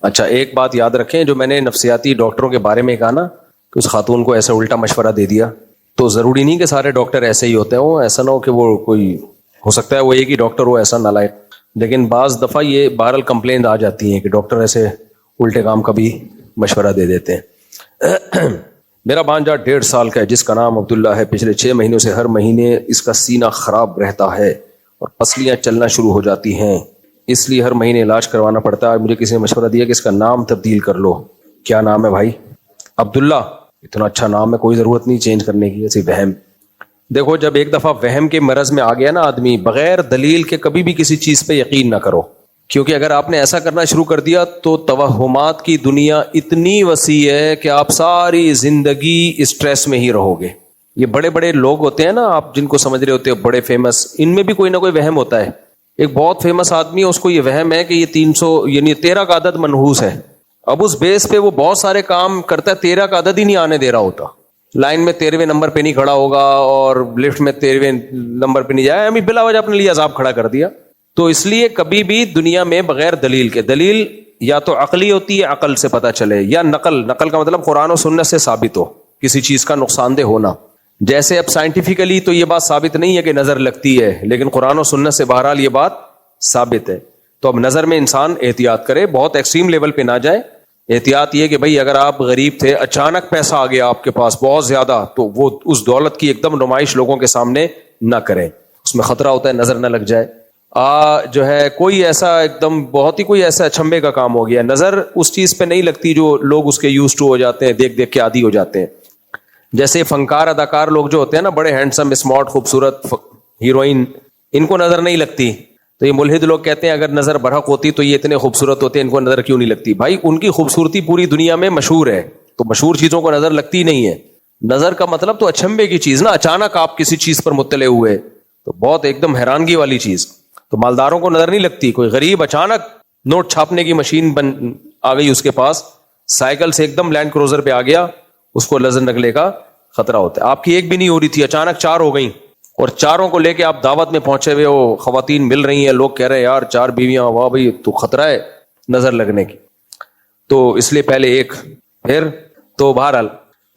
اچھا ایک بات یاد رکھیں، جو میں نے نفسیاتی ڈاکٹروں کے بارے میں کہا نا کہ اس خاتون کو ایسا الٹا مشورہ دے دیا، تو ضروری نہیں کہ سارے ڈاکٹر ایسے ہی ہوتے ہیں، وہ ایسا نہ ہو کہ وہ کوئی ہو سکتا ہے وہ ایک ہی ڈاکٹر ہو ایسا نالائق، لیکن بعض دفعہ یہ بہرحال کمپلین آ جاتی ہیں کہ ڈاکٹر ایسے الٹے کام کا بھی مشورہ دے دیتے ہیں۔ میرا بھانجا 1.5 سال کا ہے جس کا نام عبداللہ ہے، پچھلے 6 مہینوں سے ہر مہینے اس کا سینہ خراب رہتا ہے اور پسلیاں چلنا شروع ہو جاتی ہیں، اس لیے ہر مہینے علاج کروانا پڑتا ہے۔ مجھے کسی نے مشورہ دیا کہ اس کا نام تبدیل کر لو۔ کیا نام ہے بھائی؟ عبداللہ، اتنا اچھا نام ہے، کوئی ضرورت نہیں چینج کرنے کی، ایسی وہم۔ دیکھو جب ایک دفعہ وہم کے مرض میں آ گیا نا آدمی، بغیر دلیل کے کبھی بھی کسی چیز پہ یقین نہ کرو، کیونکہ اگر آپ نے ایسا کرنا شروع کر دیا تو توہمات کی دنیا اتنی وسیع ہے کہ آپ ساری زندگی اسٹریس میں ہی رہو گے۔ یہ بڑے بڑے لوگ ہوتے ہیں نا، آپ جن کو سمجھ رہے ہوتے ہو بڑے فیمس، ان میں بھی کوئی نہ کوئی وہم ہوتا ہے۔ ایک بہت فیمس آدمی ہے، اس کو یہ وہم ہے کہ یہ 300 یعنی 13 کا عدد منحوس ہے، اب اس بیس پہ وہ بہت سارے کام کرتا ہے، 13 کا عدد ہی نہیں آنے دے رہا ہوتا، لائن میں 13ویں نمبر پہ نہیں کھڑا ہوگا اور لفٹ میں 13ویں نمبر پہ نہیں جائے، ہمیں بلا وجہ اپنے لیے عذاب کھڑا کر دیا۔ تو اس لیے کبھی بھی دنیا میں بغیر دلیل کے، دلیل یا تو عقلی ہوتی ہے، عقل سے پتہ چلے، یا نقل کا مطلب قرآن و سنت سے ثابت ہو کسی چیز کا نقصان دہ ہونا۔ جیسے اب سائنٹیفیکلی تو یہ بات ثابت نہیں ہے کہ نظر لگتی ہے، لیکن قرآن و سنت سے بہرحال یہ بات ثابت ہے۔ تو اب نظر میں انسان احتیاط کرے، بہت ایکسٹریم لیول پہ نہ جائے۔ احتیاط یہ کہ بھئی اگر آپ غریب تھے، اچانک پیسہ آ گیا آپ کے پاس بہت زیادہ، تو وہ اس دولت کی ایک دم نمائش لوگوں کے سامنے نہ کریں، اس میں خطرہ ہوتا ہے نظر نہ لگ جائے۔ جو ہے کوئی ایسا ایک دم بہت ہی کوئی ایسا اچھمبے کا کام ہو گیا، نظر اس چیز پہ نہیں لگتی جو لوگ اس کے یوز ٹو ہو جاتے ہیں، دیکھ دیکھ کے عادی ہو جاتے ہیں۔ جیسے فنکار اداکار لوگ جو ہوتے ہیں نا، بڑے ہینڈسم اسمارٹ خوبصورت ہیروئن، ان کو نظر نہیں لگتی، تو یہ ملحد لوگ کہتے ہیں اگر نظر برحق ہوتی تو یہ اتنے خوبصورت ہوتے، ان کو نظر کیوں نہیں لگتی؟ بھائی ان کی خوبصورتی پوری دنیا میں مشہور ہے، تو مشہور چیزوں کو نظر لگتی نہیں ہے۔ نظر کا مطلب تو اچھمبے کی چیز نا، اچانک آپ کسی چیز پر مطلع ہوئے تو بہت ایک دم حیرانگی والی چیز، تو مالداروں کو نظر نہیں لگتی۔ کوئی غریب اچانک نوٹ چھاپنے کی مشین آ گئی اس کے پاس، سائیکل سے ایک دم لینڈ کروزر پہ آ گیا، اس کو نظر نگلے کا خطرہ ہوتا ہے۔ آپ کی ایک بھی نہیں ہو رہی تھی، اچانک 4 ہو گئیں، اور 4 کو لے کے آپ دعوت میں پہنچے ہوئے ہو، خواتین مل رہی ہیں، لوگ کہہ رہے ہیں یار 4 بیویاں، واہ بھائی تو خطرہ ہے نظر لگنے کی، تو اس لیے پہلے ایک، پھر تو بہرحال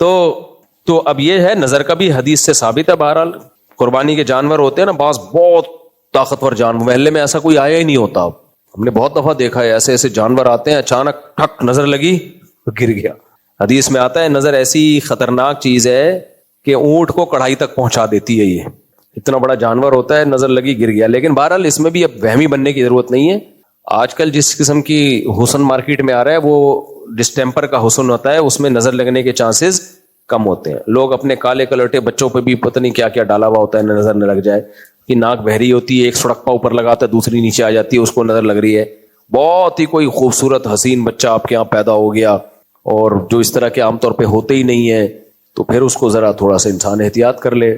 تو اب یہ ہے نظر کا بھی حدیث سے ثابت ہے۔ بہرحال قربانی کے جانور ہوتے ہیں نا، بعض بہت طاقتور جانور، محلے میں ایسا کوئی آیا ہی نہیں ہوتا، ہم نے بہت دفعہ دیکھا ہے ایسے ایسے جانور آتے ہیں، اچانک ٹھک نظر لگی گر گیا۔ حدیث میں آتا ہے نظر ایسی خطرناک چیز ہے کہ اونٹ کو کڑھائی تک پہنچا دیتی ہے، یہ اتنا بڑا جانور ہوتا ہے، نظر لگی گر گیا۔ لیکن بہرحال اس میں بھی اب وہمی بننے کی ضرورت نہیں ہے۔ آج کل جس قسم کی حسن مارکیٹ میں آ رہا ہے وہ ڈسٹیمپر کا حسن ہوتا ہے، اس میں نظر لگنے کے چانسز کم ہوتے ہیں۔ لوگ اپنے کالے کلرٹے بچوں پہ بھی پتہ نہیں کیا کیا ڈالا ہوا ہوتا ہے نظر نہ لگ جائے، کہ ناک بہری ہوتی ہے، ایک سڑکپا اوپر لگاتا ہے دوسری نیچے آ جاتی ہے، اس کو نظر لگ رہی ہے۔ بہت ہی کوئی خوبصورت حسین بچہ آپ کے یہاں پیدا ہو گیا، اور جو اس طرح کے عام طور پہ ہوتے ہی نہیں ہیں، تو پھر اس کو ذرا تھوڑا سا انسان احتیاط کر لے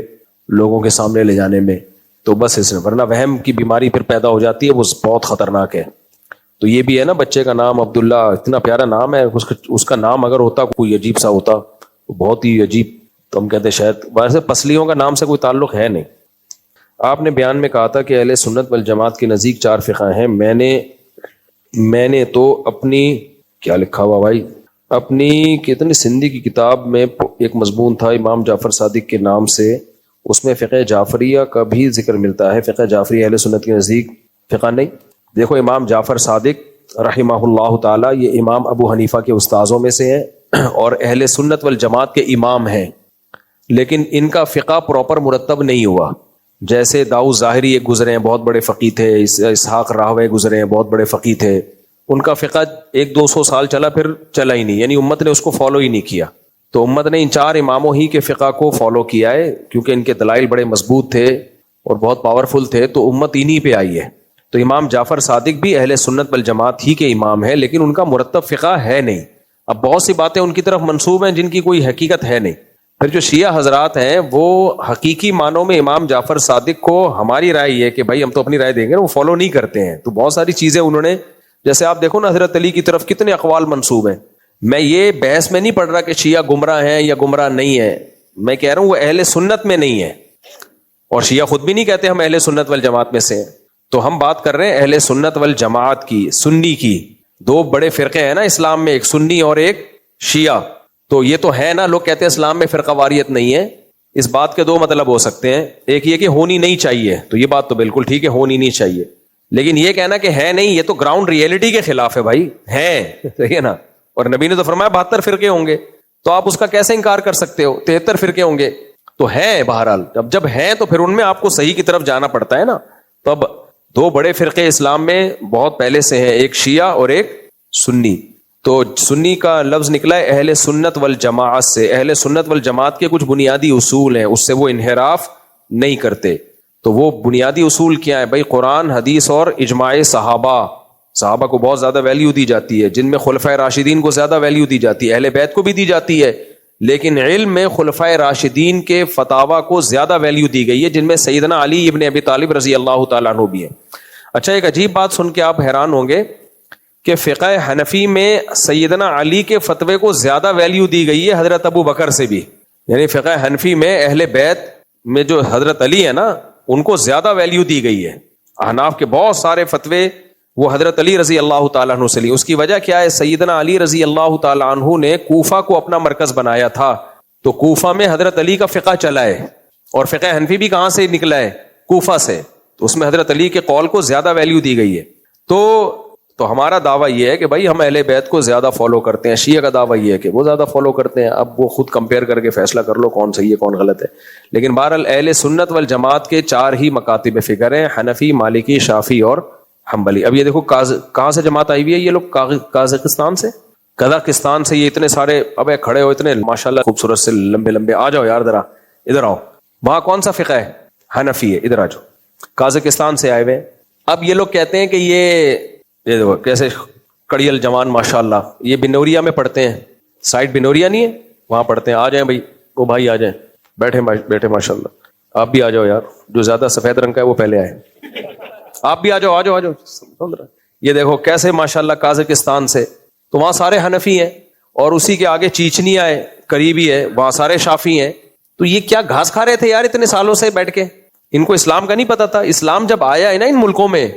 لوگوں کے سامنے لے جانے میں، تو بس اس میں، ورنہ وہم کی بیماری پھر پیدا ہو جاتی ہے، وہ بہت خطرناک ہے۔ تو یہ بھی ہے نا، بچے کا نام عبداللہ، اتنا پیارا نام ہے، اس کا نام اگر ہوتا کوئی عجیب سا ہوتا، بہت ہی عجیب، تو ہم کہتے شاید، ویسے پسلیوں کا نام سے کوئی تعلق ہے نہیں۔ آپ نے بیان میں کہا تھا کہ اہل سنت والجماعت کے نزدیک 4 فقہ ہیں، میں نے تو اپنی، کیا لکھا ہوا بھائی، اپنی کتنی سندھی کی کتاب میں ایک مضمون تھا امام جعفر صادق کے نام سے، اس میں فقہ جعفریہ کا بھی ذکر ملتا ہے، فقہ جعفریہ اہل سنت کے نزدیک فقہ نہیں۔ دیکھو امام جعفر صادق رحمہ اللہ تعالی، یہ امام ابو حنیفہ کے استاذوں میں سے ہیں اور اہل سنت والجماعت کے امام ہیں، لیکن ان کا فقہ پراپر مرتب نہیں ہوا۔ جیسے داؤد ظاہری ایک گزرے ہیں، بہت بڑے فقیہ تھے، اسحاق راہوے گزرے ہیں، بہت بڑے فقیہ تھے، ان کا فقہ 100-200 سال چلا، پھر چلا ہی نہیں، یعنی امت نے اس کو فالو ہی نہیں کیا۔ تو امت نے ان 4 اماموں ہی کے فقہ کو فالو کیا ہے، کیونکہ ان کے دلائل بڑے مضبوط تھے اور بہت پاورفل تھے، تو امت انہی پہ آئی ہے۔ تو امام جعفر صادق بھی اہل سنت والجماعت ہی کے امام ہیں، لیکن ان کا مرتب فقہ ہے نہیں۔ اب بہت سی باتیں ان کی طرف منسوب ہیں جن کی کوئی حقیقت ہے نہیں۔ پھر جو شیعہ حضرات ہیں وہ حقیقی معنوں میں امام جعفر صادق کو، ہماری رائے یہ ہے کہ بھائی ہم تو اپنی رائے دیں گے، وہ فالو نہیں کرتے ہیں۔ تو بہت ساری چیزیں انہوں نے، جیسے آپ دیکھو نا حضرت علی کی طرف کتنے اقوال منسوب ہیں۔ میں یہ بحث میں نہیں پڑھ رہا کہ شیعہ گمراہ ہیں یا گمراہ نہیں ہیں، میں کہہ رہا ہوں وہ اہل سنت میں نہیں ہے، اور شیعہ خود بھی نہیں کہتے ہم اہل سنت والجماعت میں سے ہیں۔ تو ہم بات کر رہے ہیں اہل سنت والجماعت کی، سنی کی، دو بڑے فرقے ہیں نا اسلام میں, ایک سنی اور ایک شیعہ. تو یہ تو ہے نا, لوگ کہتے ہیں اسلام میں فرقہ واریت نہیں ہے. اس بات کے دو مطلب ہو سکتے ہیں, ایک یہ کہ ہونی نہیں چاہیے, تو یہ بات تو بالکل ٹھیک ہے, ہونی نہیں چاہیے. لیکن یہ کہنا کہ ہے نہیں, یہ تو گراؤنڈ ریئلٹی کے خلاف ہے بھائی, ہے صحیح ہے نا. اور نبی نے تو فرمایا 72 فرقے ہوں گے, تو آپ اس کا کیسے انکار کر سکتے ہو؟ 73 فرقے ہوں گے تو ہے. بہرحال جب ہیں تو پھر ان میں آپ کو صحیح کی طرف جانا پڑتا ہے نا. تو اب دو بڑے فرقے اسلام میں بہت پہلے سے ہیں, ایک شیعہ اور ایک سنی. تو سنی کا لفظ نکلا ہے اہل سنت والجماعت سے. اہل سنت والجماعت کے کچھ بنیادی اصول ہیں, اس سے وہ انحراف نہیں کرتے. تو وہ بنیادی اصول کیا ہے بھائی؟ قرآن, حدیث اور اجماع صحابہ. صحابہ کو بہت زیادہ ویلیو دی جاتی ہے, جن میں خلفائے راشدین کو زیادہ ویلیو دی جاتی ہے, اہل بیت کو بھی دی جاتی ہے, لیکن علم میں خلفائے راشدین کے فتاوی کو زیادہ ویلیو دی گئی ہے, جن میں سیدنا علی ابن ابی طالب رضی اللہ تعالیٰ عنہ بھی ہے. اچھا, ایک عجیب بات سن کے آپ حیران ہوں گے کہ فقہ حنفی میں سیدنا علی کے فتوے کو زیادہ ویلیو دی گئی ہے حضرت ابو بکر سے بھی. یعنی فقہ حنفی میں اہل بیت میں جو حضرت علی ہے نا, ان کو زیادہ ویلیو دی گئی ہے. احناف کے بہت سارے فتوے وہ حضرت علی رضی اللہ تعالیٰ عنہ سے لی. اس کی وجہ کیا ہے؟ سیدنا علی رضی اللہ تعالیٰ عنہ نے کوفہ کو اپنا مرکز بنایا تھا, تو کوفہ میں حضرت علی کا فقہ چلا ہے, اور فقہ حنفی بھی کہاں سے نکلا ہے؟ کوفہ سے. تو اس میں حضرت علی کے قول کو زیادہ ویلیو دی گئی ہے. تو ہمارا دعویٰ یہ ہے کہ بھائی ہم اہل بیت کو زیادہ فالو کرتے ہیں. شیعہ کا دعویٰ یہ ہے کہ وہ زیادہ فالو کرتے ہیں. اب وہ خود کمپیئر کر کے فیصلہ کر لو کون صحیح ہے کون غلط ہے. لیکن بہرحال اہل سنت والجماعت کے 4 ہی مکاتب فکر ہیں, حنفی, مالکی, شافعی اور حنبلی. اب یہ دیکھو کہاں سے جماعت آئی ہوئی ہے یہ لوگ؟ قازقستان سے, قزاقستان سے. یہ اتنے سارے اب کھڑے ہو, اتنے ماشاءاللہ خوبصورت سے لمبے لمبے. آ جاؤ یار ذرا ادھر آؤ. وہاں کون سا فقہ ہے؟ حنفی ہے. ادھر آ جاؤ. قازقستان سے آئے ہوئے. اب یہ لوگ کہتے ہیں کہ یہ دیکھو کیسے کڑیل جوان ماشاءاللہ, یہ بنوریا میں پڑھتے ہیں. سائٹ بنوریا نہیں ہے, وہاں پڑھتے ہیں. آ جائیں بھائی, وہ بھائی آ جائیں, بیٹھے ماشاءاللہ. آپ بھی آ جاؤ یار, جو زیادہ سفید رنگ کا ہے وہ پہلے آئے. آپ بھی آ جاؤ. یہ دیکھو کیسے ماشاءاللہ قازقستان سے. تو وہاں سارے حنفی ہیں, اور اسی کے آگے چیچنیا ہے, قریبی ہے, وہاں سارے شافی ہیں. تو یہ کیا گھاس کھا رہے تھے یار اتنے سالوں سے بیٹھ کے؟ ان کو اسلام کا نہیں پتا تھا. اسلام جب آیا ہے نا ان ملکوں میں,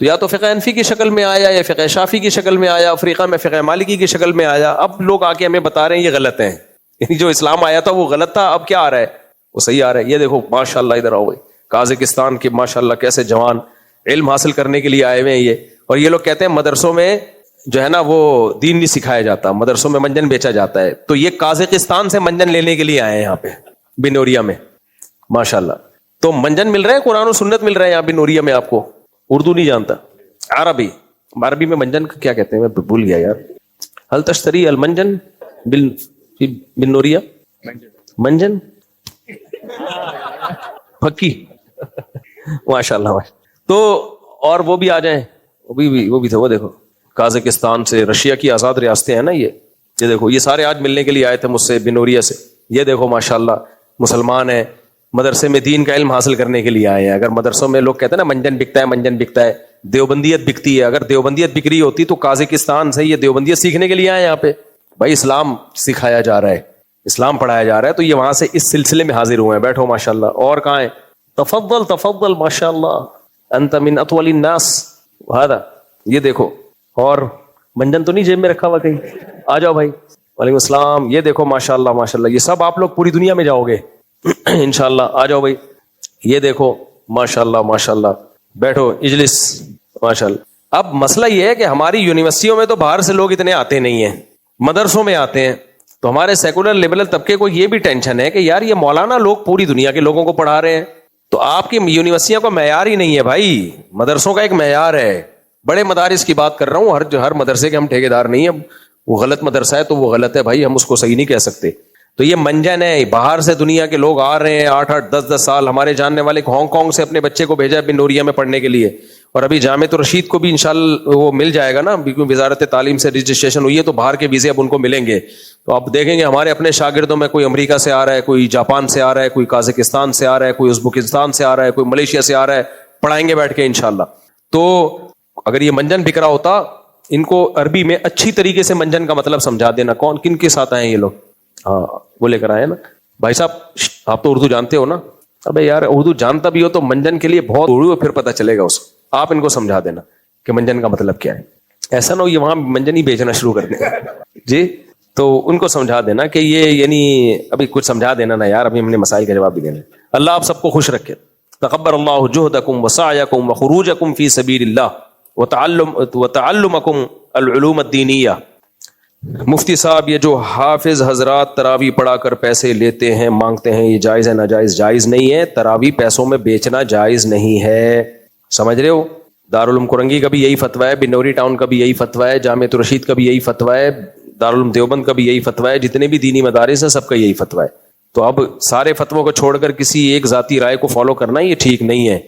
تو یا تو فقہ حنفی کی شکل میں آیا, یا فقہ شافی کی شکل میں آیا, افریقہ میں فقہ مالکی کی شکل میں آیا. اب لوگ آ کے ہمیں بتا رہے ہیں یہ غلط ہے. یعنی جو اسلام آیا تھا وہ غلط تھا, اب کیا آ رہا ہے؟ وہ صحیح آ رہا ہے. یہ دیکھو ماشاءاللہ, ادھر آؤ بھائی. قازقستان کے ماشاءاللہ کیسے جوان علم حاصل کرنے کے لیے آئے ہوئے ہیں یہ. اور یہ لوگ کہتے ہیں مدرسوں میں جو ہے نا وہ دین نہیں سکھایا جاتا, مدرسوں میں منجن بیچا جاتا ہے. تو یہ قازقستان سے منجن لینے کے لیے آئے ہیں یہاں پہ بنوریا میں ماشاءاللہ. تو منجن مل رہے ہیں, قرآن و سنت مل رہے ہیں یہاں بنوریا میں. آپ کو اردو نہیں جانتا, عربی میں منجن کا کیا کہتے ہیں, میں بھول گیا یار. ہل تشتری المنجن بنوریا, منجن پکی ماشاءاللہ. تو اور وہ بھی آ جائیں, وہ بھی تھے. وہ دیکھو قازقستان سے, رشیا کی آزاد ریاستیں ہیں نا یہ دیکھو, یہ سارے آج ملنے کے لیے آئے تھے مجھ سے بنوریا سے. یہ دیکھو ماشاءاللہ مسلمان ہیں, مدرسے میں دین کا علم حاصل کرنے کے لیے آئے ہیں. اگر مدرسوں میں لوگ کہتے ہیں نا منجن بکتا ہے, دیوبندیت بکتی ہے. اگر دیوبندیت بک رہی ہوتی تو قازقستان سے یہ دیوبندیت سیکھنے کے لیے آئے یہاں پہ. بھائی اسلام سکھایا جا رہا ہے, اسلام پڑھایا جا رہا ہے, تو یہ وہاں سے اس سلسلے میں حاضر ہوئے ہیں. بیٹھو ماشاءاللہ. اور کہاں ہیں؟ تفضل ماشاءاللہ, انت من اطول الناس. یہ دیکھو, اور منجن تو نہیں جیب میں رکھا ہوا کہیں؟ آ جاؤ بھائی. وعلیکم السلام. یہ دیکھو ماشاءاللہ, یہ سب آپ لوگ پوری دنیا میں جاؤ گے انشاءاللہ. آ جاؤ بھائی. یہ دیکھو ماشاءاللہ. بیٹھو, اجلس ماشاءاللہ. اب مسئلہ یہ ہے کہ ہماری یونیورسٹیوں میں تو باہر سے لوگ اتنے آتے نہیں ہیں, مدرسوں میں آتے ہیں. تو ہمارے سیکولر لبرل طبقے کو یہ بھی ٹینشن ہے کہ یار یہ مولانا لوگ پوری دنیا کے لوگوں کو پڑھا رہے ہیں, تو آپ کی یونیورسٹیوں کا معیار ہی نہیں ہے بھائی. مدرسوں کا ایک معیار ہے. بڑے مدارس کی بات کر رہا ہوں, ہر مدرسے کے ہم ٹھیکیدار نہیں ہیں. وہ غلط مدرسہ ہے تو وہ غلط ہے بھائی, ہم اس کو صحیح نہیں کہہ سکتے. تو یہ منجن ہے, باہر سے دنیا کے لوگ آ رہے ہیں 8-8 10-10 سال. ہمارے جاننے والے ہانگ کانگ سے اپنے بچے کو بھیجا بنوریا میں پڑھنے کے لیے, اور ابھی جامعۃ الرشید کو بھی انشاءاللہ وہ مل جائے گا نا, کیونکہ وزارت تعلیم سے رجسٹریشن ہوئی ہے, تو باہر کے ویزے اب ان کو ملیں گے. تو آپ دیکھیں گے ہمارے اپنے شاگردوں میں کوئی امریکہ سے آ رہا ہے, کوئی جاپان سے آ رہا ہے, کوئی قازقستان سے آ رہا ہے, کوئی ازبکستان سے آ رہا ہے, کوئی ملیشیا سے آ رہا ہے. پڑھائیں گے بیٹھ کے انشاءاللہ. تو اگر یہ منجن بکرا ہوتا, ان کو عربی میں اچھی طریقے سے منجن کا مطلب سمجھا دینا. کون کن کے ساتھ آئے ہیں یہ لوگ؟ ہاں وہ لے کر آئے نا بھائی صاحب. آپ تو اردو جانتے ہو نا؟ ابے یار اردو جانتا بھی ہو تو منجن کے لیے بہت اردو, پھر پتہ چلے گا اس کو. آپ ان کو سمجھا دینا کہ منجن کا مطلب کیا ہے. ایسا نہ ہو یہ وہاں منجنی بیچنا شروع کر دیں جی. تو ان کو سمجھا دینا کہ یہ یعنی ابھی کچھ سمجھا دینا نا یار, ابھی ہم نے مسائل کا جواب بھی دینا. اللہ آپ سب کو خوش رکھے. تقبل اللہ جہدکم وسعیکم وخروجکم فی سبیل اللہ وتعلمکم العلوم الدینیہ. مفتی صاحب یہ جو حافظ حضرات تراویح پڑھا کر پیسے لیتے ہیں مانگتے ہیں, یہ جائز ہے ناجائز؟ جائز نہیں ہے. تراویح پیسوں میں بیچنا جائز نہیں ہے, سمجھ رہے ہو. دارالعلوم کرنگی کا بھی یہی فتویٰ ہے, بنوری ٹاؤن کا بھی یہی فتویٰ ہے, جامعۃ الرشید کا بھی یہی فتویٰ ہے, دارالعلوم دیوبند کا بھی یہی فتویٰ ہے, جتنے بھی دینی مدارس ہیں سب کا یہی فتویٰ ہے. تو اب سارے فتووں کو چھوڑ کر کسی ایک ذاتی رائے کو فالو کرنا یہ ٹھیک نہیں ہے.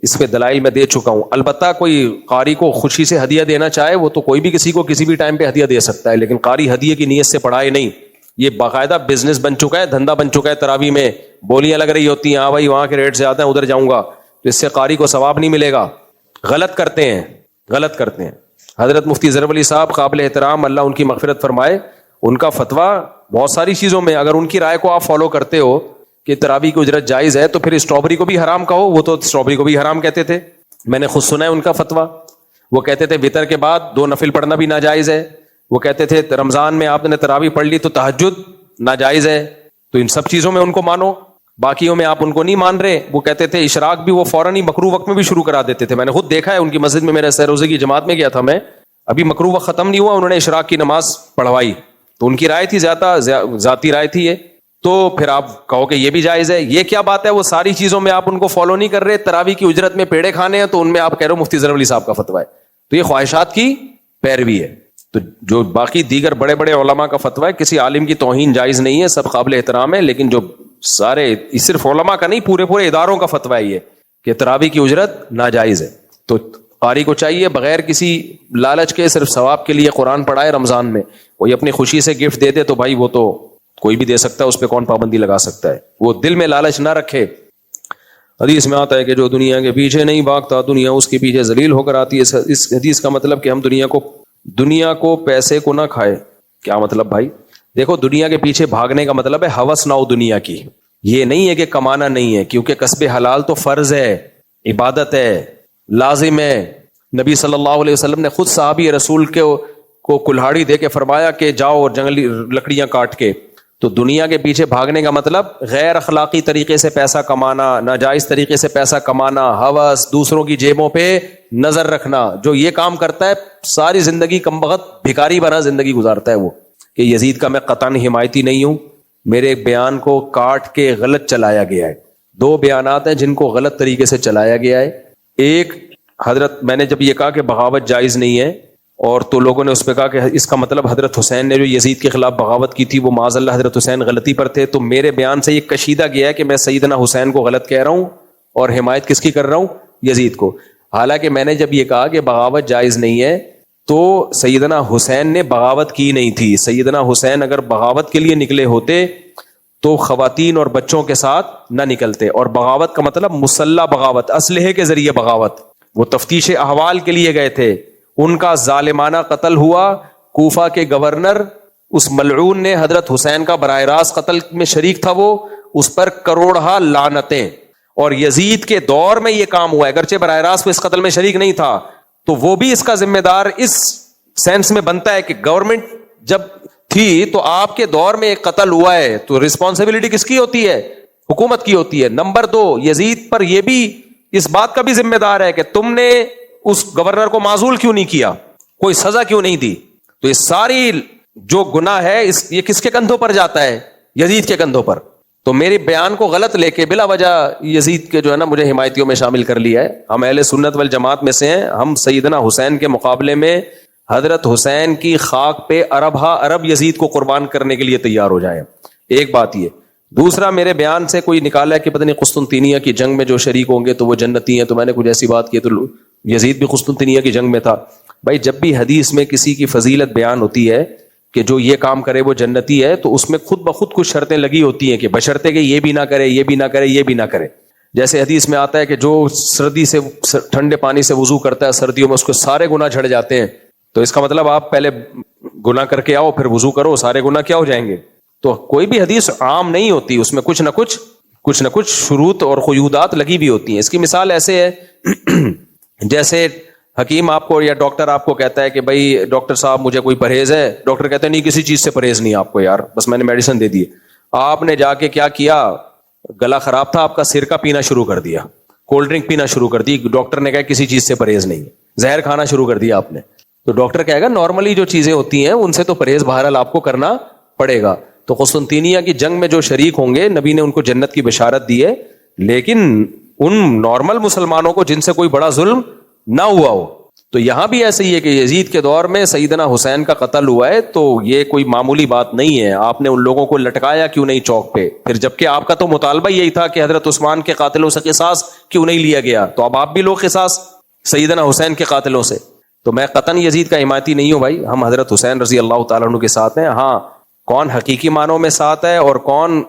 اس پہ دلائل میں دے چکا ہوں. البتہ کوئی قاری کو خوشی سے ہدیہ دینا چاہے وہ تو کوئی بھی کسی کو کسی بھی ٹائم پہ ہدیہ دے سکتا ہے, لیکن قاری ہدیے کی نیت سے پڑھائے نہیں. یہ باقاعدہ بزنس بن چکا ہے, دھندا بن چکا ہے. تراویح میں بولیاں لگ رہی ہوتی ہیں, ہاں بھائی وہاں کے ریٹ زیادہ ہیں ادھر جاؤں گا, تو اس سے قاری کو ثواب نہیں ملے گا. غلط کرتے ہیں, غلط کرتے ہیں. حضرت مفتی ظفر علی صاحب قابل احترام, اللہ ان کی مغفرت فرمائے, ان کا فتویٰ بہت ساری چیزوں میں اگر ان کی رائے کو آپ فالو کرتے ہو کہ تراویح کی اجرت جائز ہے, تو پھر اسٹرابری کو بھی حرام کہو. وہ تو اسٹرابری کو بھی حرام کہتے تھے, میں نے خود سنا ہے ان کا فتویٰ. وہ کہتے تھے وطر کے بعد 2 نفل پڑھنا بھی ناجائز ہے. وہ کہتے تھے رمضان میں آپ نے تراویح پڑھ لی تو تہجد ناجائز ہے. تو ان سب چیزوں میں ان کو مانو, باقیوں میں آپ ان کو نہیں مان رہے. وہ کہتے تھے اشراق بھی وہ فوراً ہی مکروہ وقت میں بھی شروع کرا دیتے تھے. میں نے خود دیکھا ہے ان کی مسجد میں, میرے سہ روزے کی جماعت میں گیا تھا میں, ابھی مکروہ وقت ختم نہیں ہوا انہوں نے اشراق کی نماز پڑھوائی. تو ان کی رائے تھی, زیادہ ذاتی رائے تھی یہ. تو پھر آپ کہو کہ یہ بھی جائز ہے, یہ کیا بات ہے؟ وہ ساری چیزوں میں آپ ان کو فالو نہیں کر رہے. تراویح کی اجرت میں پیڑے کھانے ہیں تو ان میں آپ کہہ رہے ہو مفتی ظفر علی صاحب کا فتویٰ ہے. تو یہ خواہشات کی پیروی ہے. تو جو باقی دیگر بڑے بڑے علماء کا فتویٰ ہے, کسی عالم کی توہین جائز نہیں ہے, سب قابل احترام ہے. لیکن جو سارے, صرف علماء کا نہیں, پورے پورے اداروں کا فتویٰ ہے یہ کہ تراویح کی اجرت ناجائز ہے. تو قاری کو چاہیے بغیر کسی لالچ کے صرف ثواب کے لیے قرآن پڑھائے رمضان میں. کوئی اپنی خوشی سے گفٹ دے دے تو بھائی وہ تو کوئی بھی دے سکتا ہے, اس پہ کون پابندی لگا سکتا ہے. وہ دل میں لالچ نہ رکھے. حدیث میں آتا ہے کہ جو دنیا کے پیچھے نہیں بھاگتا دنیا اس کے پیچھے ذلیل ہو کر آتی ہے. اس حدیث کا مطلب کہ ہم دنیا کو پیسے کو نہ کھائے. کیا مطلب بھائی؟ دیکھو دنیا کے پیچھے بھاگنے کا مطلب ہے ہوس نہ ہو دنیا کی. یہ نہیں ہے کہ کمانا نہیں ہے, کیونکہ کسب حلال تو فرض ہے, عبادت ہے, لازم ہے. نبی صلی اللہ علیہ وسلم نے خود صحابی رسول کو کلہاڑی دے کے فرمایا کہ جاؤ اور جنگلی لکڑیاں کاٹ کے. تو دنیا کے پیچھے بھاگنے کا مطلب غیر اخلاقی طریقے سے پیسہ کمانا, ناجائز طریقے سے پیسہ کمانا, ہوس, دوسروں کی جیبوں پہ نظر رکھنا. جو یہ کام کرتا ہے ساری زندگی کمبخت بھکاری بنا زندگی گزارتا ہے. وہ کہ یزید کا میں قطعاً حمایتی نہیں ہوں, میرے ایک بیان کو کاٹ کے غلط چلایا گیا ہے. 2 بیانات ہیں جن کو غلط طریقے سے چلایا گیا ہے. ایک, حضرت میں نے جب یہ کہا کہ بغاوت جائز نہیں ہے, اور تو لوگوں نے اس پہ کہا کہ اس کا مطلب حضرت حسین نے جو یزید کے خلاف بغاوت کی تھی وہ معاذ اللہ حضرت حسین غلطی پر تھے. تو میرے بیان سے یہ کشیدہ گیا ہے کہ میں سیدنا حسین کو غلط کہہ رہا ہوں اور حمایت کس کی کر رہا ہوں؟ یزید کو. حالانکہ میں نے جب یہ کہا کہ بغاوت جائز نہیں ہے تو سیدنا حسین نے بغاوت کی نہیں تھی. سیدنا حسین اگر بغاوت کے لیے نکلے ہوتے تو خواتین اور بچوں کے ساتھ نہ نکلتے. اور بغاوت کا مطلب مسلح بغاوت, اسلحے کے ذریعے بغاوت. وہ تفتیش احوال کے لیے گئے تھے, ان کا ظالمانہ قتل ہوا. کوفہ کے گورنر اس ملعون نے حضرت حسین کا براہ راست قتل میں شریک تھا, وہ اس پر کروڑہا لعنتیں. اور یزید کے دور میں یہ کام ہوا, اگرچہ براہ راست وہ اس قتل میں شریک نہیں تھا, تو وہ بھی اس کا ذمہ دار اس سینس میں بنتا ہے کہ گورنمنٹ جب تھی تو آپ کے دور میں ایک قتل ہوا ہے, تو رسپانسبلٹی کس کی ہوتی ہے؟ حکومت کی ہوتی ہے. نمبر 2, یزید پر یہ بھی اس بات کا بھی ذمہ دار ہے کہ تم نے اس گورنر کو معزول کیوں نہیں کیا, کوئی سزا کیوں نہیں دی. تو یہ ساری جو گناہ ہے یہ کس کے کندھوں پر جاتا ہے؟ یزید کے کندھوں پر. تو میرے بیان کو غلط لے کے بلا وجہ یزید کے جو ہے نا مجھے حمایتیوں میں شامل کر لیا ہے. ہم اہل سنت والجماعت میں سے ہیں, ہم سیدنا حسین کے مقابلے میں حضرت حسین کی خاک پہ ارب یزید کو قربان کرنے کے لیے تیار ہو جائیں. ایک بات یہ. دوسرا, میرے بیان سے کوئی نکالا ہے کہ پتہ نہیں قسطنطینیہ کی جنگ میں جو شریک ہوں گے تو وہ جنتی ہیں, تو میں نے کچھ ایسی بات کی تو یزید بھی قسطنطینیہ کی جنگ میں تھا. بھائی جب بھی حدیث میں کسی کی فضیلت بیان ہوتی ہے کہ جو یہ کام کرے وہ جنتی ہے, تو اس میں خود بخود کچھ شرطیں لگی ہوتی ہیں کہ بشرطے کہ یہ بھی نہ کرے, یہ بھی نہ کرے, یہ بھی نہ کرے. جیسے حدیث میں آتا ہے کہ جو سردی سے ٹھنڈے پانی سے وضو کرتا ہے سردیوں میں اس کو سارے گناہ جھڑ جاتے ہیں. تو اس کا مطلب آپ پہلے گناہ کر کے آؤ پھر وضو کرو, سارے گناہ کیا ہو جائیں گے. تو کوئی بھی حدیث عام نہیں ہوتی, اس میں کچھ نہ کچھ شروط اور قیودات لگی بھی ہوتی ہیں. اس کی مثال ایسے ہے جیسے حکیم آپ کو یا ڈاکٹر آپ کو کہتا ہے کہ بھائی ڈاکٹر صاحب مجھے کوئی پرہیز ہے, ڈاکٹر کہتا ہے نہیں کسی چیز سے پرہیز نہیں آپ کو یار, بس میں نے میڈیسن دے دی. آپ نے جا کے کیا کیا, گلا خراب تھا آپ کا, سرکہ پینا شروع کر دیا, کولڈ ڈرنک پینا شروع کر دی, ڈاکٹر نے کہا کسی چیز سے پرہیز نہیں ہے, زہر کھانا شروع کر دیا آپ نے, تو ڈاکٹر کہے گا نارملی جو چیزیں ہوتی ہیں ان سے تو پرہیز بہرحال آپ کو کرنا پڑے گا. تو قسطنطینیہ کی جنگ میں جو شریک ہوں گے نبی نے ان کو جنت کی بشارت دی ہے, لیکن ان نارمل مسلمانوں کو جن سے کوئی بڑا ظلم نہ ہوا ہو. تو یہاں بھی ایسے ہی ہے کہ یزید کے دور میں سیدنا حسین کا قتل ہوا ہے, تو یہ کوئی معمولی بات نہیں ہے. آپ نے ان لوگوں کو لٹکایا کیوں نہیں چوک پہ, پھر جبکہ آپ کا تو مطالبہ یہی تھا کہ حضرت عثمان کے قاتلوں سے قصاص کیوں نہیں لیا گیا, تو اب آپ بھی لو قصاص سیدنا حسین کے قاتلوں سے. تو میں قطعاً یزید کا حمایتی نہیں ہوں بھائی, ہم حضرت حسین رضی اللہ تعالیٰ عنہ کے ساتھ ہیں. ہاں کون حقیقی معنوں میں ساتھ ہے اور کون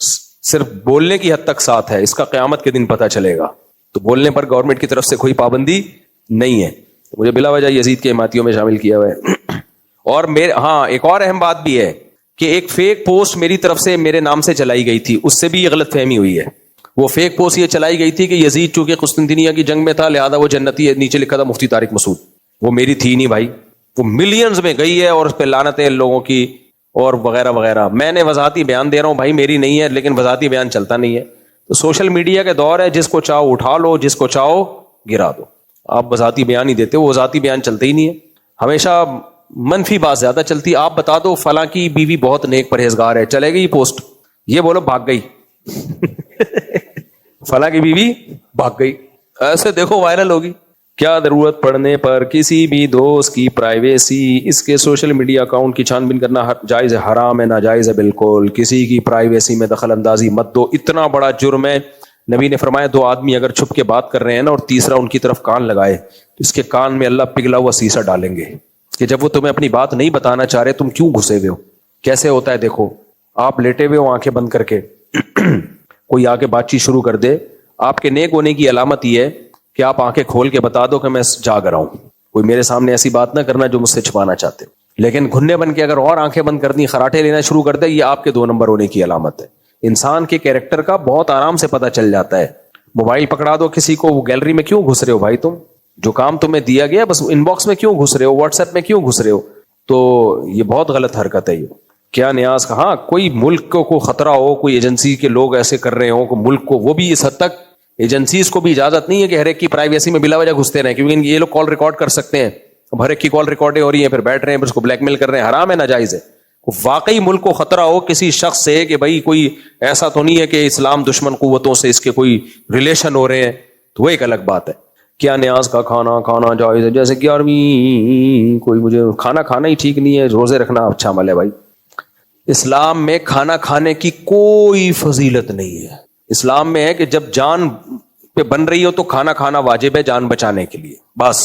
صرف بولنے کی حد تک ساتھ ہے, اس کا قیامت کے دن پتہ چلے گا. تو بولنے پر گورنمنٹ کی طرف سے کوئی پابندی نہیں ہے. مجھے بلا وجہ یزید کے حمایتیوں میں شامل کیا ہوا ہے. اور ہاں ایک اور اہم بات بھی ہے کہ ایک فیک پوسٹ میری طرف سے میرے نام سے چلائی گئی تھی, اس سے بھی یہ غلط فہمی ہوئی ہے. وہ فیک پوسٹ یہ چلائی گئی تھی کہ یزید چونکہ قسطنطینیہ کی جنگ میں تھا لہذا وہ جنتی ہے, نیچے لکھا تھا مفتی طارق مسعود. وہ میری تھی نہیں بھائی, وہ ملینز میں گئی ہے اور اس پہ لعنتیں لوگوں کی اور وغیرہ وغیرہ. میں نے وضاحتی بیان دے رہا ہوں بھائی, میری نہیں ہے, لیکن وضاحتی بیان چلتا نہیں ہے. تو سوشل میڈیا کے دور ہے, جس کو چاہو اٹھا لو, جس کو چاہو گرا دو. آپ وضاحتی بیان ہی دیتے ہو, وضاحتی بیان چلتے ہی نہیں ہے, ہمیشہ منفی بات زیادہ چلتی. آپ بتا دو فلاں کی بیوی بہت نیک پرہیزگار ہے, چلے گئی پوسٹ, یہ بولو بھاگ گئی فلاں کی بیوی بھاگ گئی, ایسے دیکھو وائرل ہوگی. کیا ضرورت پڑنے پر کسی بھی دوست کی پرائیویسی, اس کے سوشل میڈیا اکاؤنٹ کی چھان بین کرنا جائز ہے, حرام ہے, ناجائز ہے بالکل. کسی کی پرائیویسی میں دخل اندازی مت دو, اتنا بڑا جرم ہے. نبی نے فرمایا دو آدمی اگر چھپ کے بات کر رہے ہیں نا اور تیسرا ان کی طرف کان لگائے تو اس کے کان میں اللہ پگھلا ہوا سیسا ڈالیں گے کہ جب وہ تمہیں اپنی بات نہیں بتانا چاہ رہے تم کیوں گھسے ہوئے ہو. کیسے ہوتا ہے دیکھو, آپ لیٹے ہوئے ہو آنکھیں بند کر کے, کوئی آ کے بات چیت شروع کر دے, آپ کے نیک ہونے کی علامت یہ ہے کہ آپ آنکھیں کھول کے بتا دو کہ میں جاگ رہا ہوں. کوئی میرے سامنے ایسی بات نہ کرنا جو مجھ سے چھپانا چاہتے ہو. لیکن گھنے بن کے اگر اور آنکھیں بند کر دیں, خراٹے لینا شروع کر دے, یہ آپ کے 2 نمبر ہونے کی علامت ہے. انسان کے کیریکٹر کا بہت آرام سے پتہ چل جاتا ہے. موبائل پکڑا دو کسی کو, وہ گیلری میں کیوں گھس رہے ہو بھائی, تم جو کام تمہیں دیا گیا بس ان باکس میں کیوں گھس رہے ہو, واٹس ایپ میں کیوں گھس رہے ہو. تو یہ بہت غلط حرکت ہے. یہ کیا نیاز کا, ہاں کوئی ملک کو خطرہ ہو, کوئی ایجنسی کے لوگ ایسے کر رہے ہوں ملک کو, وہ بھی اس حد تک ایجنسیز کو بھی اجازت نہیں ہے کہ ہر ایک کی پرائیویسی میں بلا وجہ گھستے رہیں, کیونکہ یہ لوگ کال ریکارڈ کر سکتے ہیں. اب ہر ایک کی کال ریکارڈیں ہو رہی ہیں, پھر بیٹھ رہے ہیں, پھر اس کو بلیک میل کر رہے ہیں, حرام ہے, ناجائز ہے. واقعی ملک کو خطرہ ہو کسی شخص سے کہ بھائی کوئی ایسا تو نہیں ہے کہ اسلام دشمن قوتوں سے اس کے کوئی ریلیشن ہو رہے ہیں, تو وہ ایک الگ بات ہے. کیا نیاز کا کھانا کھانا جائز ہے, جیسے 11ویں کوئی مجھے کھانا کھانا ہی ٹھیک نہیں ہے, روزے رکھنا اچھا عمل ہے. بھائی اسلام میں کھانا کھانے کی کوئی فضیلت نہیں ہے. اسلام میں ہے کہ جب جان پہ بن رہی ہو تو کھانا کھانا واجب ہے جان بچانے کے لیے, بس.